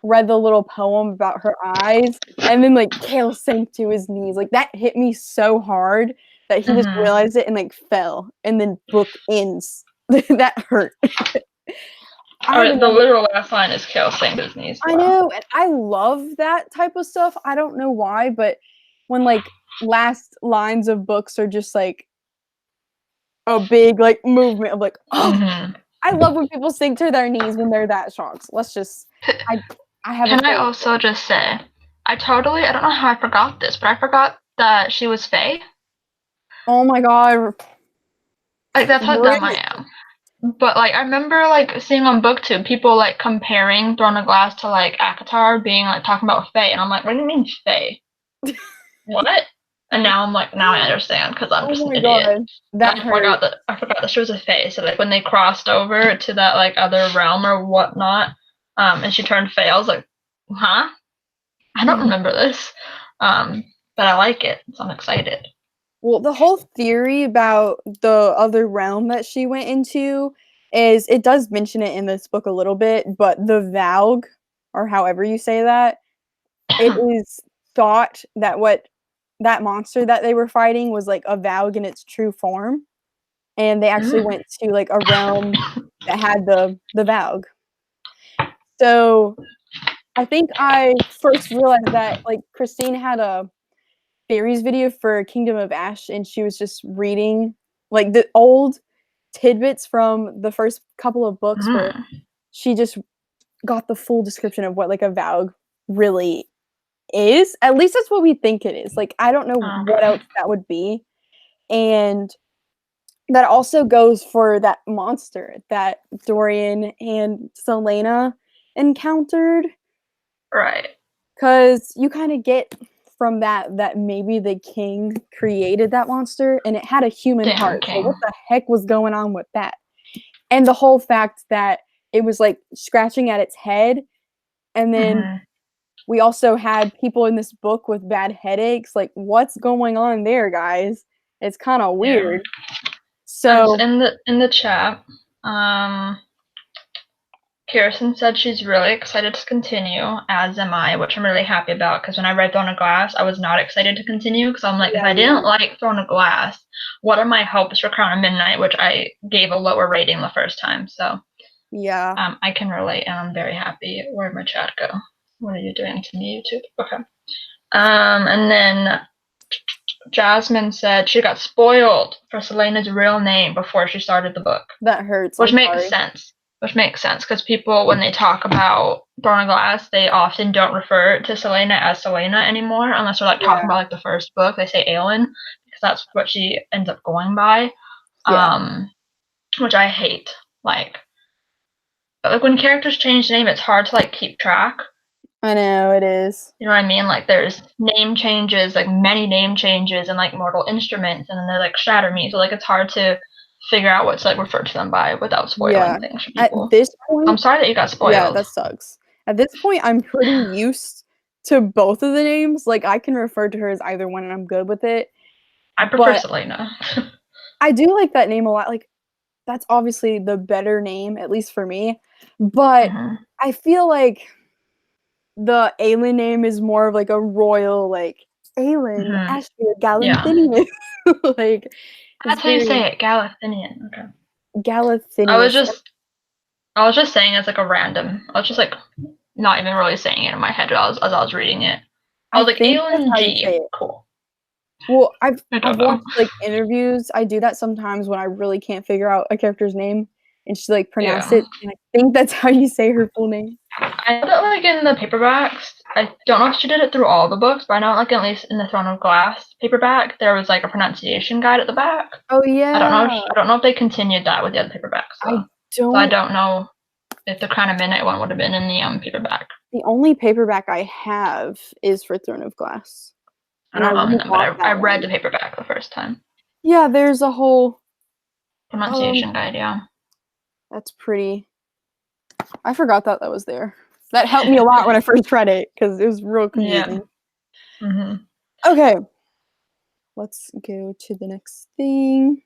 read the little poem about her eyes, and then like Chaol sank to his knees, like that hit me so hard that he just realized it and like fell, and then book ends. That hurt. The literal last line is Chaol sank to his knees. Wow. I know, and I love that type of stuff. I don't know why, but when like last lines of books are just like a big like movement of like, oh, I love when people sink to their knees when they're that shocked. Let's just, I have. Can I also just say, I don't know how I forgot this, but I forgot that she was Fae. Oh my god. Like that's how dumb I am. But like I remember like seeing on BookTube people like comparing Throne of Glass to like ACOTAR being like talking about Fae, and I'm like, what do you mean Fae? What? And now I'm like, now I understand because I'm just an idiot. God. I forgot that she was a Fae. So like when they crossed over to that like other realm or whatnot, and she turned Fae, I was like, huh? I don't remember this. But I like it, so I'm excited. Well, the whole theory about the other realm that she went into is, it does mention it in this book a little bit, but the Valg, or however you say that, it is thought that what that monster that they were fighting was like a Valg in its true form, and they actually went to like a realm that had the Valg. So I think I first realized that like Christine had a theories video for Kingdom of Ash, and she was just reading like the old tidbits from the first couple of books where she just got the full description of what like a Valg really is. At least that's what we think it is. Like I don't know what else that would be. And that also goes for that monster that Dorian and Celaena encountered. Right. Because you kind of get from that maybe the king created that monster and it had a human heart. So what the heck was going on with that? And the whole fact that it was like scratching at its head, and then we also had people in this book with bad headaches. Like, what's going on there, guys? It's kind of weird. So in the chat, Kirsten said she's really excited to continue, as am I, which I'm really happy about, because when I read Throne of Glass, I was not excited to continue, because I'm like, if I didn't like Throne of Glass, what are my hopes for Crown of Midnight, which I gave a lower rating the first time, so yeah. I can relate, and I'm very happy. Where'd my chat go? What are you doing to me, YouTube? Okay. And then Jasmine said she got spoiled for Celaena's real name before she started the book. That hurts. Which makes sense. Which makes sense, because people, when they talk about Throne of Glass, they often don't refer to Celaena as Celaena anymore, unless they're like talking about like the first book. They say Aelin, because that's what she ends up going by. Which I hate. But when characters change name, it's hard to like keep track. I know, it is. You know what I mean? Like there's name changes, like many name changes, and like Mortal Instruments, and then they're like Shatter Me. So like it's hard to figure out what to like refer to them by without spoiling things for people. At this point, I'm sorry that you got spoiled. Yeah, that sucks. At this point, I'm pretty used to both of the names. Like I can refer to her as either one, and I'm good with it. I prefer Celaena. I do like that name a lot. Like that's obviously the better name, at least for me. But I feel like the Aelin name is more of like a royal, like Aelin, Ashir, Galanthinius. Like, that's how you say it, Galathinian. Okay. Galanthinius. I was just saying it's like a random. I was just like not even really saying it in my head as I was reading it. I was like Aelin G. Cool. Well, I've watched like interviews. I do that sometimes when I really can't figure out a character's name, and she like pronounce it, and I think that's how you say her full name. I know that like in the paperbacks, I don't know if she did it through all the books, but I know like at least in the Throne of Glass paperback, there was like a pronunciation guide at the back. Oh yeah. I don't know if they continued that with the other paperbacks. So I don't know if the Crown of Midnight one would have been in the paperback. The only paperback I have is for Throne of Glass. I don't own them, but I read the paperback the first time. Yeah, there's a whole pronunciation guide. Yeah, that's pretty. I forgot that was there. That helped me a lot when I first read it because it was real confusing. Yeah. Okay, let's go to the next thing.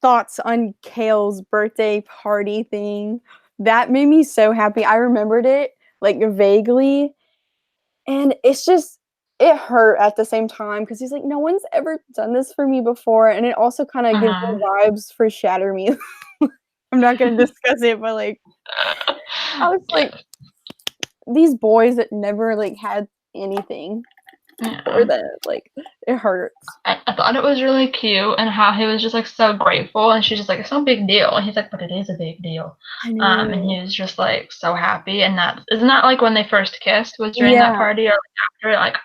Thoughts on Kale's birthday party thing. That made me so happy. I remembered it like vaguely, and it's just it hurt at the same time because he's like, no one's ever done this for me before, and it also kind of gives me vibes for Shatter Me. I'm not gonna discuss it, but like I was like these boys that never like had anything for that, like it hurts. I thought it was really cute and how he was just like so grateful, and she's just like, it's no big deal, and he's like, but it is a big deal. And he was just like so happy, and isn't that like when they first kissed was during that party or like after, like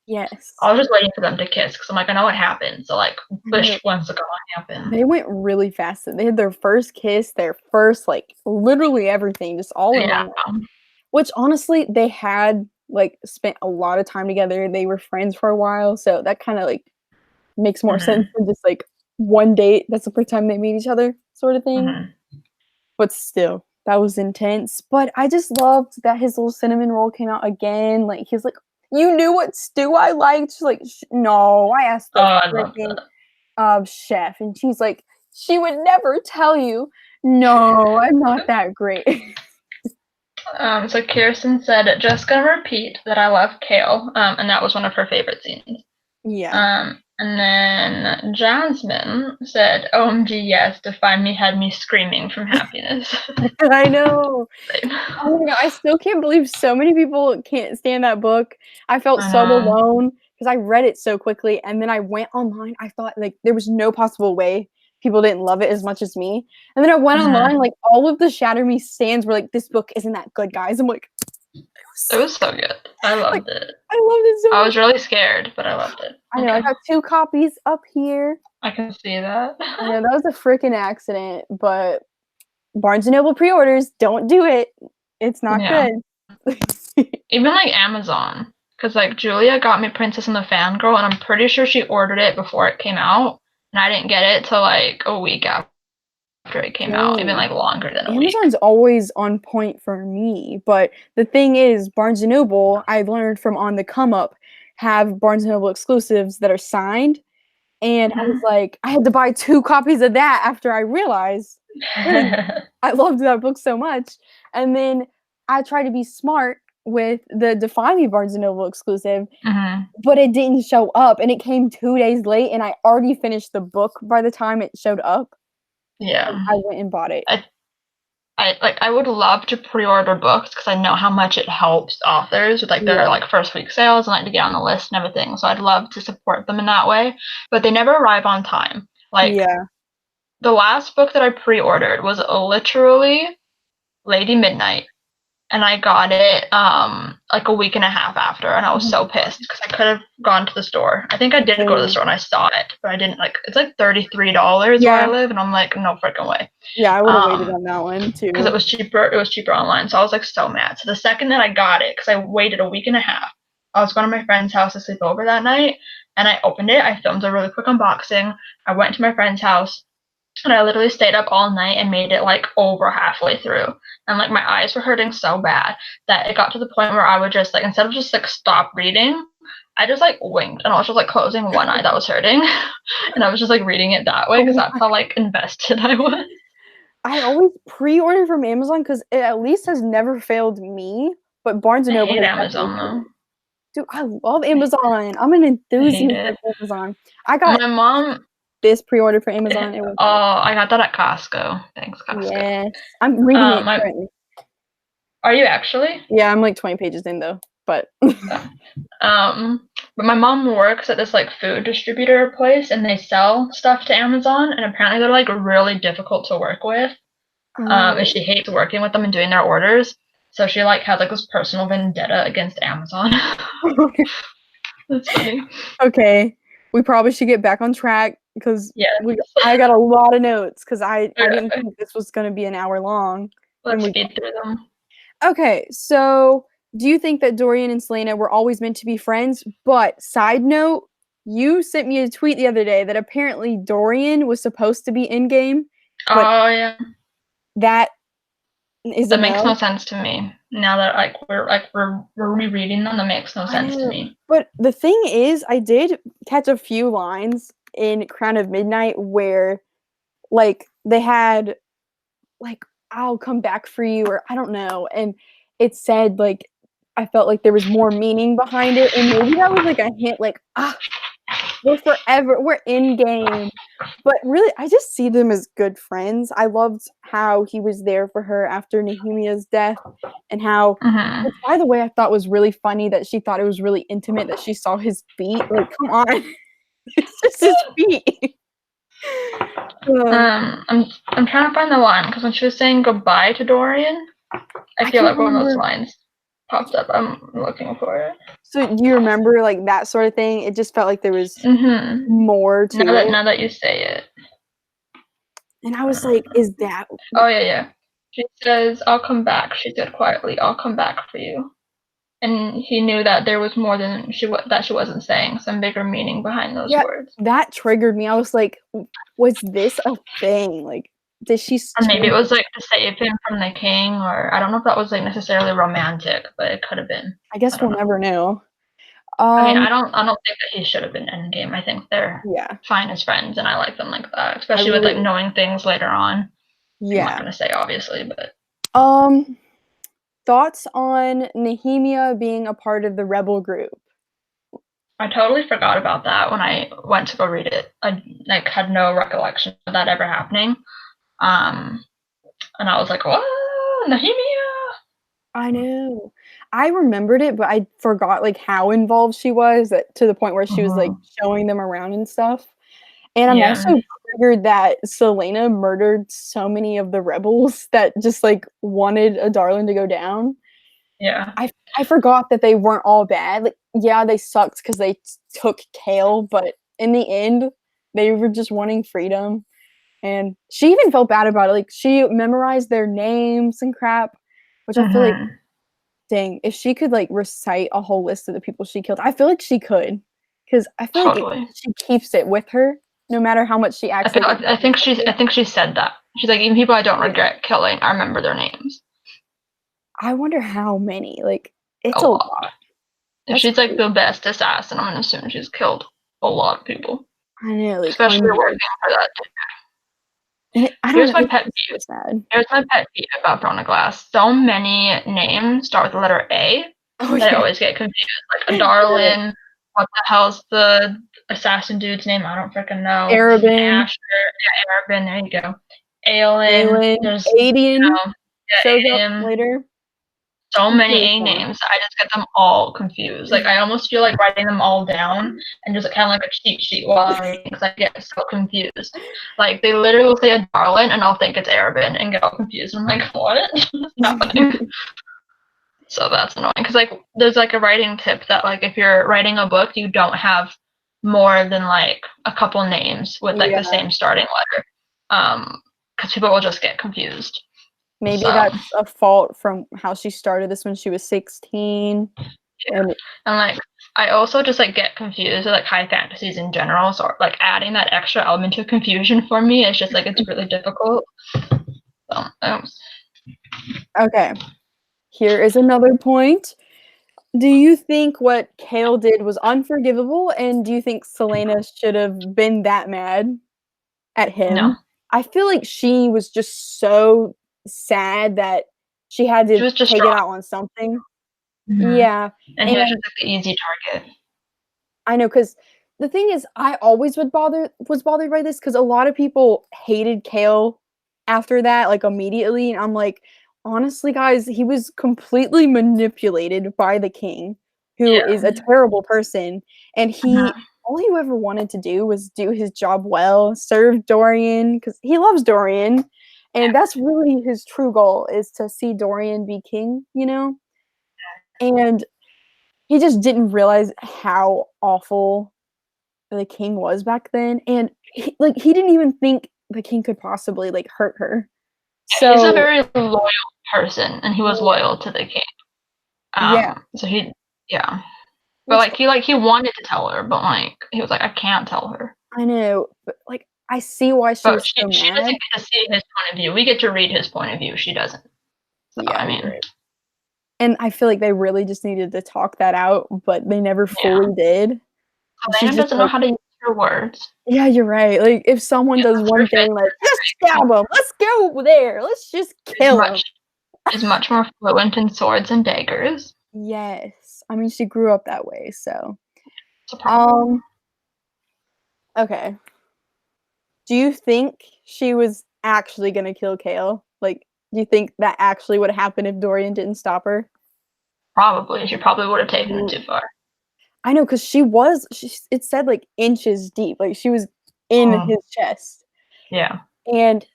yes, I was just waiting for them to kiss because I'm like, I know what happened, so like wish when's it gonna happen. They went really fast. They had their first kiss, their first like literally everything, just all in one. Which honestly, they had like spent a lot of time together. They were friends for a while, so that kind of like makes more sense than just like one date. That's the first time they meet each other, sort of thing. But still, that was intense. But I just loved that his little cinnamon roll came out again. Like he was like, "You knew what stew I liked." She's like, "No, I asked the freaking chef," and she's like, "She would never tell you." No, I'm not that great. So Kirsten said, just gonna repeat that I love Kale, and that was one of her favorite scenes. Yeah. And then Jasmine said, OMG, yes, Define Me had me screaming from happiness. I know. Oh my god, I still can't believe so many people can't stand that book. I felt so alone because I read it so quickly, and then I went online. I thought like there was no possible way people didn't love it as much as me. And then I went online, like all of the Shatter Me stands were like, this book isn't that good, guys. I'm like, it was so good. I loved it. I loved it so much. I was really scared, but I loved it. I know. I got 2 copies up here. I can see that. I know that was a freaking accident, but Barnes & Noble pre-orders, don't do it. It's not good. Even like Amazon, because like Julia got me Princess and the Fangirl, and I'm pretty sure she ordered it before it came out, and I didn't get it till like a week after it came out, even like longer than a week. Amazon's always on point for me, but the thing is, Barnes & Noble, I've learned from On the Come Up, have Barnes & Noble exclusives that are signed, and I was like, I had to buy 2 copies of that after I realized I loved that book so much. And then I tried to be smart with the Define Me Barnes & Noble exclusive, but it didn't show up, and it came 2 days late, and I already finished the book by the time it showed up. Yeah, I went and bought it. I would love to pre-order books because I know how much it helps authors with like their like first week sales and like to get on the list and everything. So I'd love to support them in that way, but they never arrive on time. Like the last book that I pre-ordered was literally Lady Midnight, and I got it like a week and a half after, and I was so pissed because I could have gone to the store. I think I did go to the store and I saw it, but I didn't. Like it's like $33 where I live, and I'm like, no freaking way. Yeah, I would have waited on that one too because it was cheaper. It was cheaper online, so I was like so mad. So the second that I got it, because I waited a week and a half, I was going to my friend's house to sleep over that night, and I opened it. I filmed a really quick unboxing. I went to my friend's house. And I literally stayed up all night and made it like over halfway through. And like my eyes were hurting so bad that it got to the point where I would just like, instead of just like stop reading, I just like winked and I was just like closing one eye that was hurting. And I was just like reading it that way because that's how like invested I was. I always pre-order from Amazon because it at least has never failed me. but Barnes & Noble hate has Amazon though. Dude, I love Amazon. I'm an enthusiast of Amazon. I got my mom this pre-order for Amazon. It was I got that at Costco. Thanks, Costco. Yes. I'm reading it currently. Are you actually? Yeah, I'm like 20 pages in though, but but my mom works at this like food distributor place, and they sell stuff to Amazon, and apparently they're like really difficult to work with. And she hates working with them and doing their orders, so she like has like this personal vendetta against Amazon. That's funny. Okay, we probably should get back on track because I got a lot of notes because I didn't think this was going to be an hour long. Let's speed through them. Okay, so do you think that Dorian and Celaena were always meant to be friends? But side note, you sent me a tweet the other day that apparently Dorian was supposed to be in game. Oh yeah. That makes no sense to me. Now that we're rereading them, that makes no sense to me. But the thing is, I did catch a few lines in Crown of Midnight where like they had like I'll come back for you, or I don't know, and it said like I felt like there was more meaning behind it, and maybe that was like a hint like we're in game. But really, I just see them as good friends. I loved how he was there for her after Nehemia's death, and how, which, by the way, I thought was really funny that she thought it was really intimate that she saw his feet. Like, come on, it's just his feet. I'm trying to find the line because when she was saying goodbye to Dorian, I feel like one of those lines popped up. I'm looking for it. So do you remember like that sort of thing? It just felt like there was more to it. Now that you say it. And I was like, is that... Oh, yeah. She says, I'll come back. She said quietly, I'll come back for you. And he knew that there was more than she wasn't saying, some bigger meaning behind those words. That triggered me. I was like, was this a thing? Like, did she... Or maybe it was like to save him from the king, or I don't know if that was like necessarily romantic, but it could have been. I guess we'll never know. I mean, I don't think that he should have been endgame. I think they're fine as friends, and I like them like that, especially with like knowing things later on. Yeah, I'm not gonna say obviously, but thoughts on Nehemia being a part of the rebel group? I totally forgot about that when I went to go read it. I like had no recollection of that ever happening. And I was like, "What, Nehemia?" I know. I remembered it, but I forgot like how involved she was to the point where she was like showing them around and stuff. And I'm also triggered that Celaena murdered so many of the rebels that just like wanted a Darlin to go down. Yeah. I forgot that they weren't all bad. Like, yeah, they sucked because they took Chaol, but in the end, they were just wanting freedom. And she even felt bad about it. Like, she memorized their names and crap, which I feel like, dang, if she could like recite a whole list of the people she killed, I feel like she could, because I feel like she keeps it with her, no matter how much she acts. I think she said that. She's like, even people I don't regret killing, I remember their names. I wonder how many. Like, it's a lot. If she's like the best assassin, I'm gonna assume she's killed a lot of people. I know, like, especially working for that. Here's my pet peeve. Here's my pet peeve about Throne of Glass. So many names start with the letter A that I always get confused. Like a Darlin. What the hell's the assassin dude's name? I don't freaking know. Arabin. Asher. Yeah, Arabin. There you go. Aelin. There's Adian. Shows up later. So many A names. I just get them all confused. Like, I almost feel like writing them all down and just kind of like a cheat sheet while I'm reading because I get so confused. Like, they literally will say a Darlin and I'll think it's Arabin and get all confused. I'm like, what? What's happening? So that's annoying because, like, there's like a writing tip that, like, if you're writing a book, you don't have more than like a couple names with like the same starting letter. Because people will just get confused. Maybe that's a fault from how she started this when she was 16. Yeah. And like, I also just like get confused with like high fantasies in general. So like adding that extra element of confusion for me is just like, it's really difficult. So, okay. Here is another point. Do you think what Chaol did was unforgivable? And do you think Celaena should have been that mad at him? No. I feel like she was just so sad that she had to take it out on something. Yeah. And he was just like the easy target. I know, because the thing is, I always was bothered by this because a lot of people hated Chaol after that, like immediately. And I'm like, honestly, guys, he was completely manipulated by the king, who is a terrible person. And all he ever wanted to do was do his job well, serve Dorian, because he loves Dorian. And that's really his true goal, is to see Dorian be king, you know? And he just didn't realize how awful the king was back then, and he didn't even think the king could possibly like hurt her. So he's a very loyal person, and he was loyal to the king. So but he wanted to tell her, but like he was like, I can't tell her. I know, but like I see why she was so she mad. doesn't get to see his point of view. We get to read his point of view. She doesn't. So, yeah, I mean, right. And I feel like they really just needed to talk that out, but they never fully did. Celaena doesn't know how to use her words. Yeah, you're right. Like if someone does one thing, like let's stab him, let's go over there, let's just kill him. She's much more fluent in swords and daggers. Yes, I mean she grew up that way, so. It's a problem. Okay. Do you think she was actually gonna kill Chaol? Like, do you think that actually would have happened if Dorian didn't stop her? Probably. She probably would have taken it too far. I know, because it said like inches deep. Like she was in his chest. Yeah. And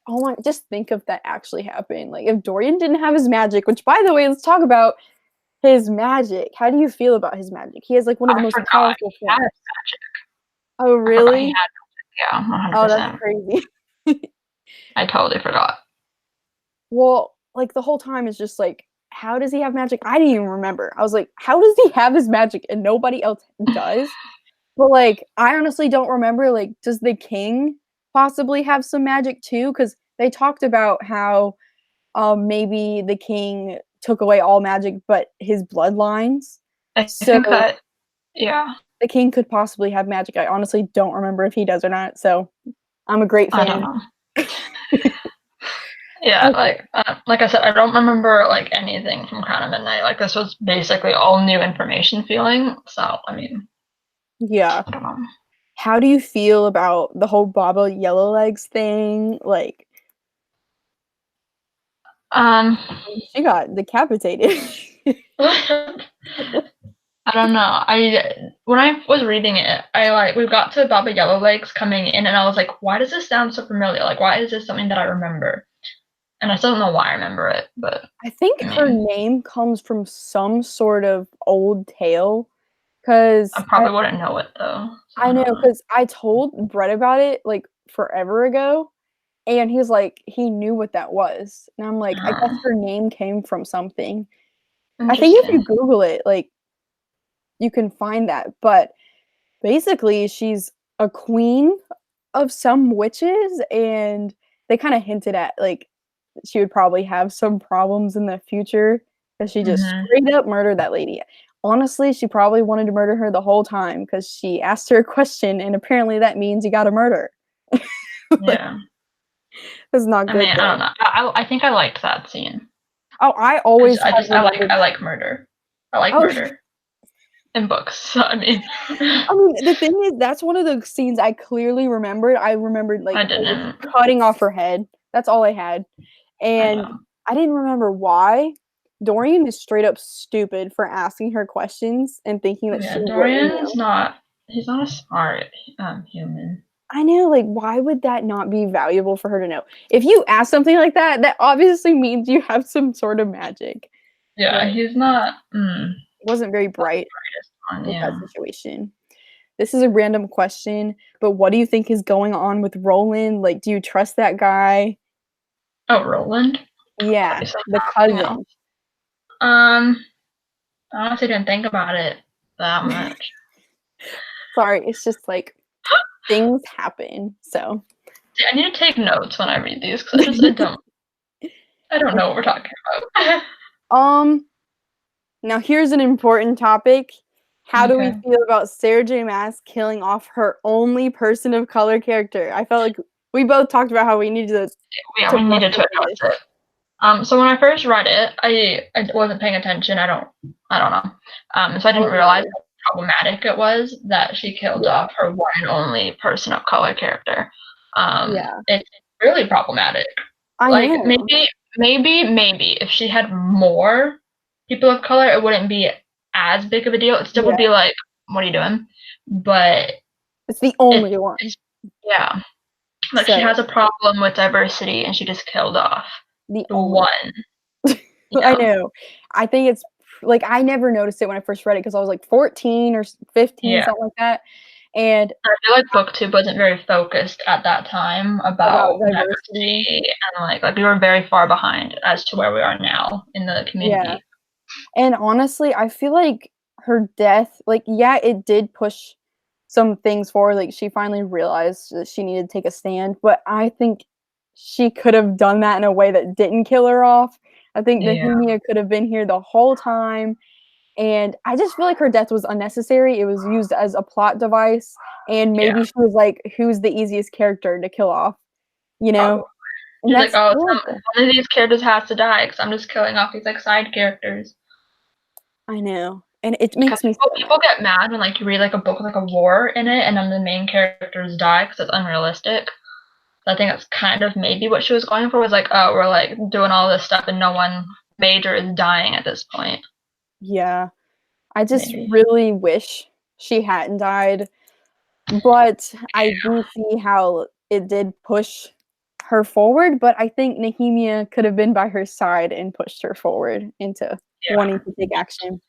just think if that actually happened. Like if Dorian didn't have his magic, which by the way, let's talk about his magic. How do you feel about his magic? He has like one of the most powerful forms. Magic. Oh really? Yeah, 100%. Oh, that's crazy. I totally forgot. Well, like the whole time is just like, how does he have magic? I didn't even remember. I was like, how does he have his magic and nobody else does? But like, I honestly don't remember. Like, does the king possibly have some magic too? Because they talked about how maybe the king took away all magic but his bloodlines. I think that, yeah. The king could possibly have magic. I honestly don't remember if he does or not. So I'm a great fan. I don't know. Yeah, okay. Like I said, I don't remember like anything from Crown of Midnight. Like this was basically all new information feeling. So I mean, yeah. I don't know. How do you feel about the whole Baba Yellowlegs thing? Like, she got decapitated. I don't know. When I was reading it, we got to Baba Yellowlegs coming in, and I was like, why does this sound so familiar? Like, why is this something that I remember? And I still don't know why I remember it, but I think her name comes from some sort of old tale. Because I probably wouldn't know it though. So I know, because I told Brett about it like forever ago, and he's like, he knew what that was, and I'm like, I guess her name came from something. I think if you Google it, like, you can find that. But basically, she's a queen of some witches, and they kind of hinted at like she would probably have some problems in the future because she just straight up murdered that lady. Honestly, she probably wanted to murder her the whole time because she asked her a question, and apparently that means you got to murder. Yeah, it's not good. I mean, I don't know. I think I liked that scene. Oh, I always. I like murder. I like murder in books. So, I mean, the thing is, that's one of the scenes I clearly remembered. I remembered like cutting off her head. That's all I had, and I didn't remember why. Dorian is straight up stupid for asking her questions and thinking that she Dorian's not. He's not a smart human. I know, like, why would that not be valuable for her to know? If you ask something like that, that obviously means you have some sort of magic. Yeah, he's not. Wasn't very bright in that situation. This is a random question, but what do you think is going on with Roland? Like, do you trust that guy? Oh, Roland? Yeah, the cousin. I honestly didn't think about it that much. Sorry, it's just like things happen. So I need to take notes when I read these because I don't know what we're talking about. Now here's an important topic. How do we feel about Sarah J. Maas killing off her only person of color character? I felt like we both talked about how we needed to. We needed to address it. So when I first read it, I wasn't paying attention. I don't know. So I didn't realize how problematic it was that she killed off her one and only person of color character. It's really problematic. I know. Maybe if she had more people of color, it wouldn't be as big of a deal. It still would be like, what are you doing? But it's the only one. Yeah. Like, she has a problem with diversity, and she just killed off the one. I know. I think it's, like, I never noticed it when I first read it because I was, like, 14 or 15, something like that, and I feel like BookTube wasn't very focused at that time about diversity, and, like, we were very far behind as to where we are now in the community. Yeah. And honestly, I feel like her death, like, it did push some things forward, like, she finally realized that she needed to take a stand, but I think she could have done that in a way that didn't kill her off. I think Nehemia could have been here the whole time, and I just feel like her death was unnecessary. It was used as a plot device, and maybe she was like, who's the easiest character to kill off, you know? She's like, oh, one of these characters has to die because I'm just killing off these, like, side characters. I know. And it makes me people get mad when, like, you read, like, a book with, like, a war in it and then the main characters die because it's unrealistic. So I think that's kind of maybe what she was going for, was like, oh, we're, like, doing all this stuff and no one major is dying at this point. Yeah. I just really wish she hadn't died, but I do see how it did push her forward, but I think Nehemia could have been by her side and pushed her forward into wanting to take action.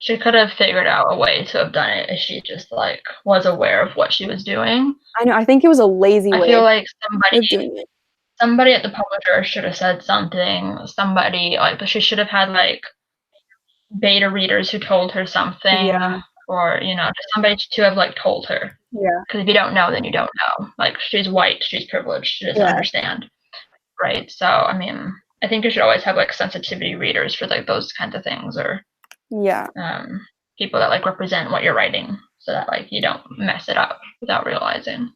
She could have figured out a way to have done it if she just, like, was aware of what she was doing. I know, I think it was a lazy way. I feel like somebody at the publisher should have said something. Somebody, like, she should have had, like, beta readers who told her something, or, you know, just somebody to have, like, told her. Yeah. Because if you don't know, then you don't know. Like, she's white, she's privileged, she doesn't understand. Right? So, I mean, I think you should always have, like, sensitivity readers for, like, those kinds of things, or people that, like, represent what you're writing, so that, like, you don't mess it up without realizing.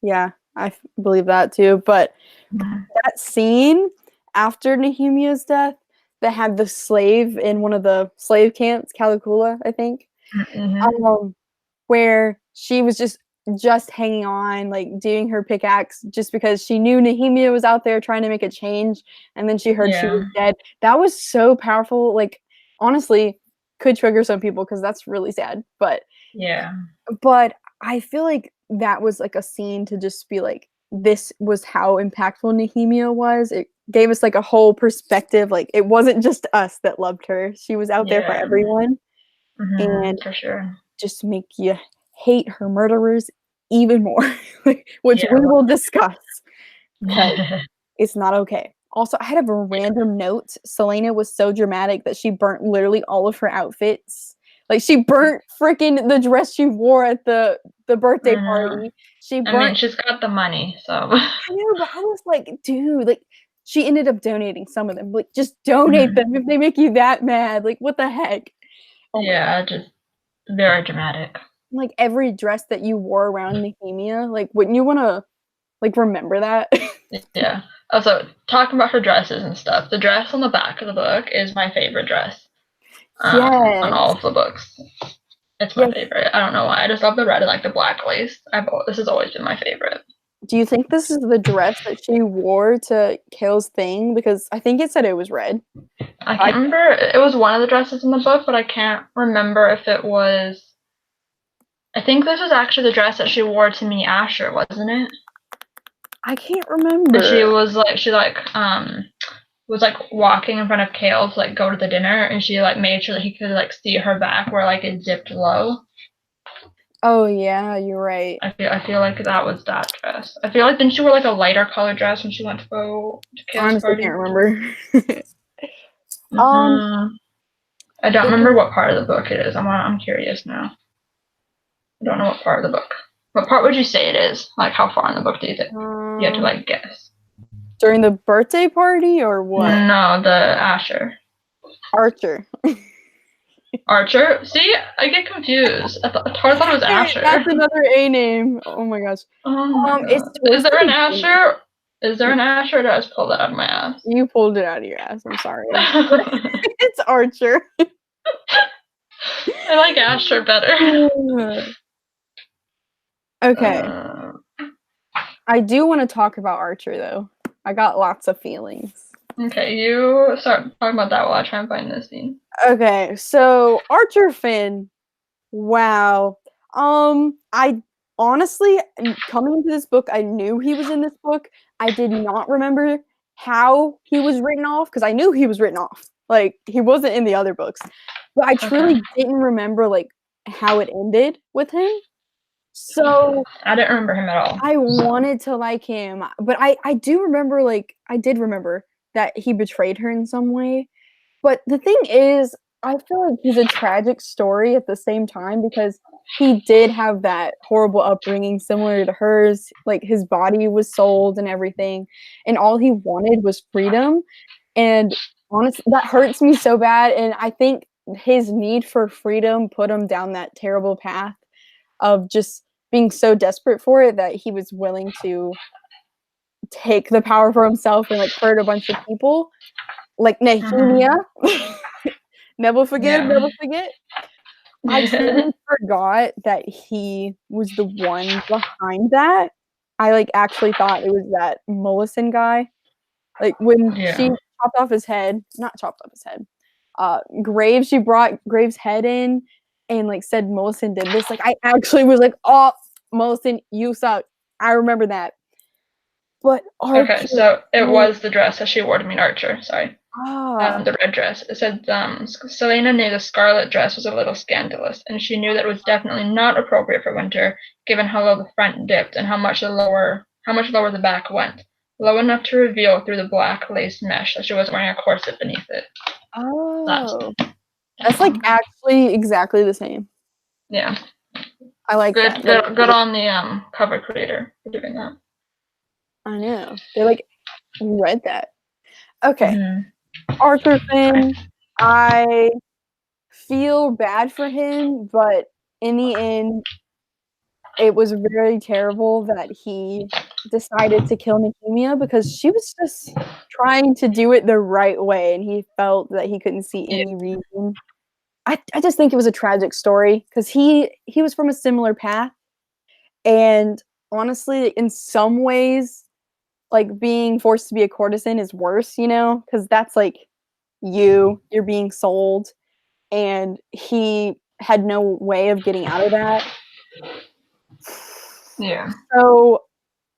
Yeah, I believe that too. But that scene after Nehemia's death that had the slave in one of the slave camps, Calicula, I think, where she was just hanging on, like, doing her pickaxe just because she knew Nehemia was out there trying to make a change, and then she heard she was dead. That was so powerful. Like, honestly, could trigger some people because that's really sad. But I feel like that was, like, a scene to just be like, this was how impactful Nehemia was. It gave us, like, a whole perspective. Like, it wasn't just us that loved her. She was out there for everyone. And for sure. just make you hate her murderers even more, which we will discuss, because it's not okay. Also, I had a random note. Celaena was so dramatic that she burnt literally all of her outfits. Like, she burnt freaking the dress she wore at the birthday party. She burnt. I mean, she's got the money, so. I know, but I was like, dude, like, she ended up donating some of them. Like, just donate them if they make you that mad. Like, what the heck? Oh just very dramatic. Like, every dress that you wore around Nehemia, like, wouldn't you want to, like, remember that? Yeah. Also, talking about her dresses and stuff, the dress on the back of the book is my favorite dress. On all of the books. It's my favorite. I don't know why. I just love the red and, like, the black lace. This has always been my favorite. Do you think this is the dress that she wore to Chaol's thing? Because I think it said it was red. I can't remember. It was one of the dresses in the book, but I can't remember if it was. I think this was actually the dress that she wore to meet Asher, wasn't it? I can't remember. She was walking in front of Chaol to, like, go to the dinner, and she, like, made sure that he could, like, see her back where, like, it zipped low. Oh yeah, you're right. I feel like that was that dress. I feel like, didn't she wear, like, a lighter colored dress when she went to go to Chaol's party? I can't remember. I don't remember what part of the book it is. I'm curious now. I don't know what part of the book. What part would you say it is? Like, how far in the book do you think? You have to, like, guess. During the birthday party or what? No, the Asher. Archer. Archer? See, I get confused. I thought it was Asher. That's another A name. Oh my gosh. Is there an Asher? Is there an Ash, or did I just pull that out of my ass? You pulled it out of your ass. I'm sorry. It's Archer. I like Asher better. Okay. I do want to talk about Archer, though. I got lots of feelings. Okay, you start talking about that while I try and find this scene. Okay, so Archer Finn. Wow. I honestly, coming into this book, I knew he was in this book. I did not remember how he was written off, because I knew he was written off. Like, he wasn't in the other books. But I truly didn't remember, like, how it ended with him. So I didn't remember him at all. I wanted to like him, but I do remember, like, I did remember that he betrayed her in some way. But the thing is, I feel like he's a tragic story at the same time, because he did have that horrible upbringing similar to hers. Like, his body was sold and everything, and all he wanted was freedom. And honestly, that hurts me so bad. And I think his need for freedom put him down that terrible path of just being so desperate for it that he was willing to take the power for himself and, like, hurt a bunch of people. Like Nehemia. Never forget. I totally forgot that he was the one behind that. I, like, actually thought it was that Mollison guy. Like, when she chopped off his head, not chopped off his head, Graves, she brought Graves' head in and, like, said Mollison did this. Like, I actually was like, oh, Mollison, you suck. I remember that. But Archer, okay, so it was the dress that she wore to meet Archer. Sorry. Ah. The red dress. It said, Celaena knew the scarlet dress was a little scandalous, and she knew that it was definitely not appropriate for winter, given how low the front dipped and how much lower the back went. Low enough to reveal through the black lace mesh that she wasn't wearing a corset beneath it. Oh. That's like actually exactly the same. Yeah. I like that. Good on the cover creator for doing that. I know. They, like, read that. Okay. Archer Finn, I feel bad for him, but in the end, it was very terrible that he decided to kill Nehemia, because she was just trying to do it the right way, and he felt that he couldn't see any reason. I just think it was a tragic story, because he was from a similar path, and honestly, in some ways, like, being forced to be a courtesan is worse, you know, because that's like you're being sold, and he had no way of getting out of that. Yeah. So,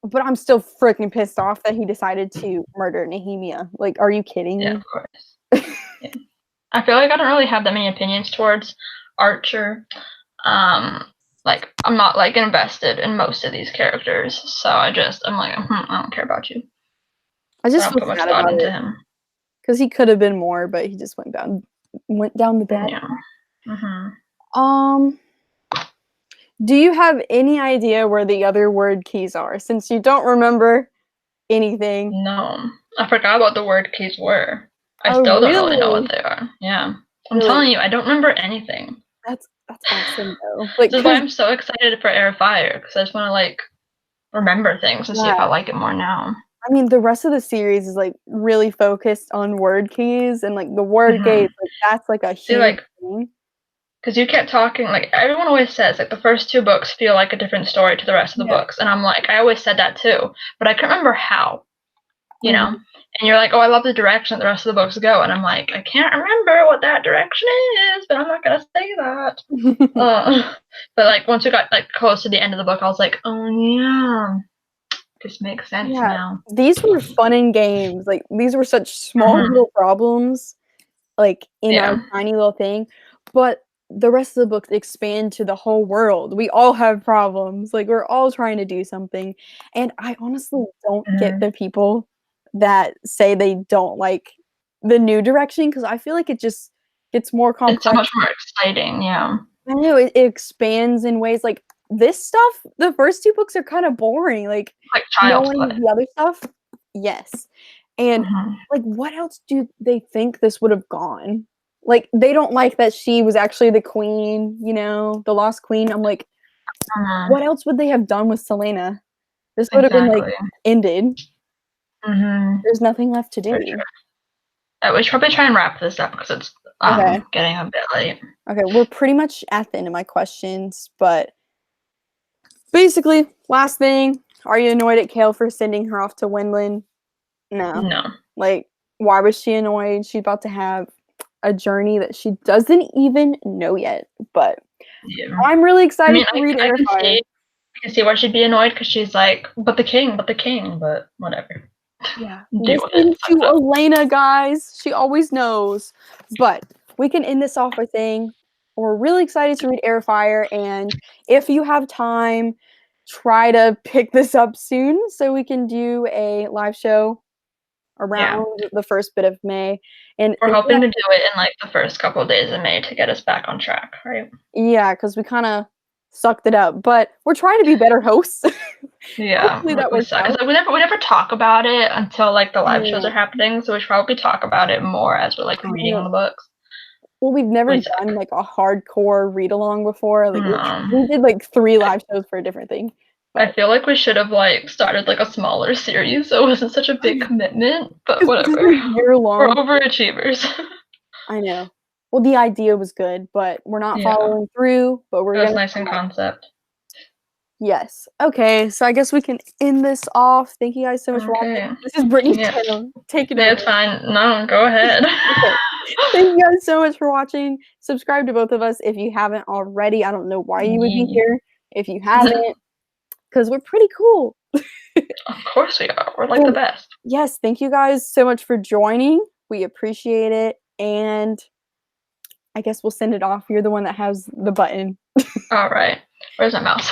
but I'm still freaking pissed off that he decided to murder Nehemia. Like, are you kidding me? Yeah, of course. Yeah. I feel like I don't really have that many opinions towards Archer. Like, I'm not, like, invested in most of these characters, so I'm like, I don't care about you. I just don't put much thought into him, because he could have been more, but he just went down the bad. Yeah. Do you have any idea where the other word keys are, since you don't remember anything? No, I forgot what the word keys were. I still don't really know what they are. Yeah, I'm telling you, I don't remember anything. That's awesome, though. Like, this is why I'm so excited for Air Fire, because I just want to, like, remember things and see if I like it more now. I mean, the rest of the series is, like, really focused on word keys, and, like, the word gates, like, that's, like, a huge thing. Because you kept talking, like, everyone always says, like, the first 2 books feel like a different story to the rest of the books, and I'm like, I always said that too, but I couldn't remember how, you know? And you're like, oh, I love the direction that the rest of the books go, and I'm like, I can't remember what that direction is, but I'm not gonna say that. But, like, once we got, like, close to the end of the book, I was like, oh yeah, this makes sense now. These were fun and games. Like, these were such small little problems, like, in our tiny little thing, but the rest of the books expand to the whole world. We all have problems. Like, we're all trying to do something, and I honestly don't get the people that say they don't like the new direction, because I feel like it just gets more complex. It's so much more exciting, yeah. I know, it expands in ways, like, this stuff, the first 2 books are kind of boring, like Child's knowing Play. the other stuff. Yes. And like, what else do they think this would have gone? Like, they don't like that she was actually the queen, you know, the lost queen. I'm like, what else would they have done with Celaena? This would have been, like, ended. There's nothing left to do. We should probably try and wrap this up because it's getting a bit late. Okay, we're pretty much at the end of my questions, but basically, last thing, are you annoyed at Kale for sending her off to Wendland? No. Like, why was she annoyed? She's about to have a journey that she doesn't even know yet, but I'm really excited to read Airfire. I can see why she'd be annoyed because she's like, but the king, but whatever. Yeah. Listen to Elena, guys. She always knows. But we can end this off by saying we're really excited to read Airfire, and if you have time, try to pick this up soon so we can do a live show around the first bit of May. And we're hoping to do it in like the first couple of days of May to get us back on track, right? Yeah, because we kind of sucked it up, but we're trying to be better hosts. Yeah, hopefully that works out. Because we never talk about it until like the live shows are happening, so we should probably talk about it more as we're like reading the books. Well, we've never done like a hardcore read along before. Like we did like 3 live shows for a different thing. But I feel like we should have like started like a smaller series so it wasn't such a big commitment, but whatever. We're overachievers. I know. Well, the idea was good, but we're not following through. But we're That's nice in concept. Yes. Okay, so I guess we can end this off. Thank you guys so much for watching. This is Brittany's channel. Take it over. It's fine. No, go ahead. Okay. Thank you guys so much for watching. Subscribe to both of us if you haven't already. I don't know why you would be here if you haven't, because we're pretty cool. Of course we are. We're like the best. Yes, thank you guys so much for joining. We appreciate it, and I guess we'll send it off. You're the one that has the button. All right. Where's my mouse?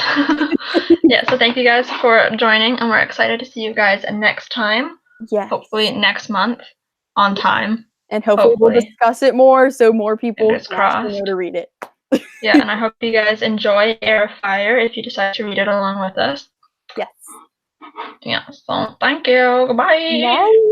So thank you guys for joining, and we're excited to see you guys next time. Yeah. Hopefully next month on time. And hopefully we'll discuss it more so more people know to read it. Yeah, and I hope you guys enjoy Airfire if you decide to read it along with us. Yes. Yeah, so thank you. Goodbye. Bye.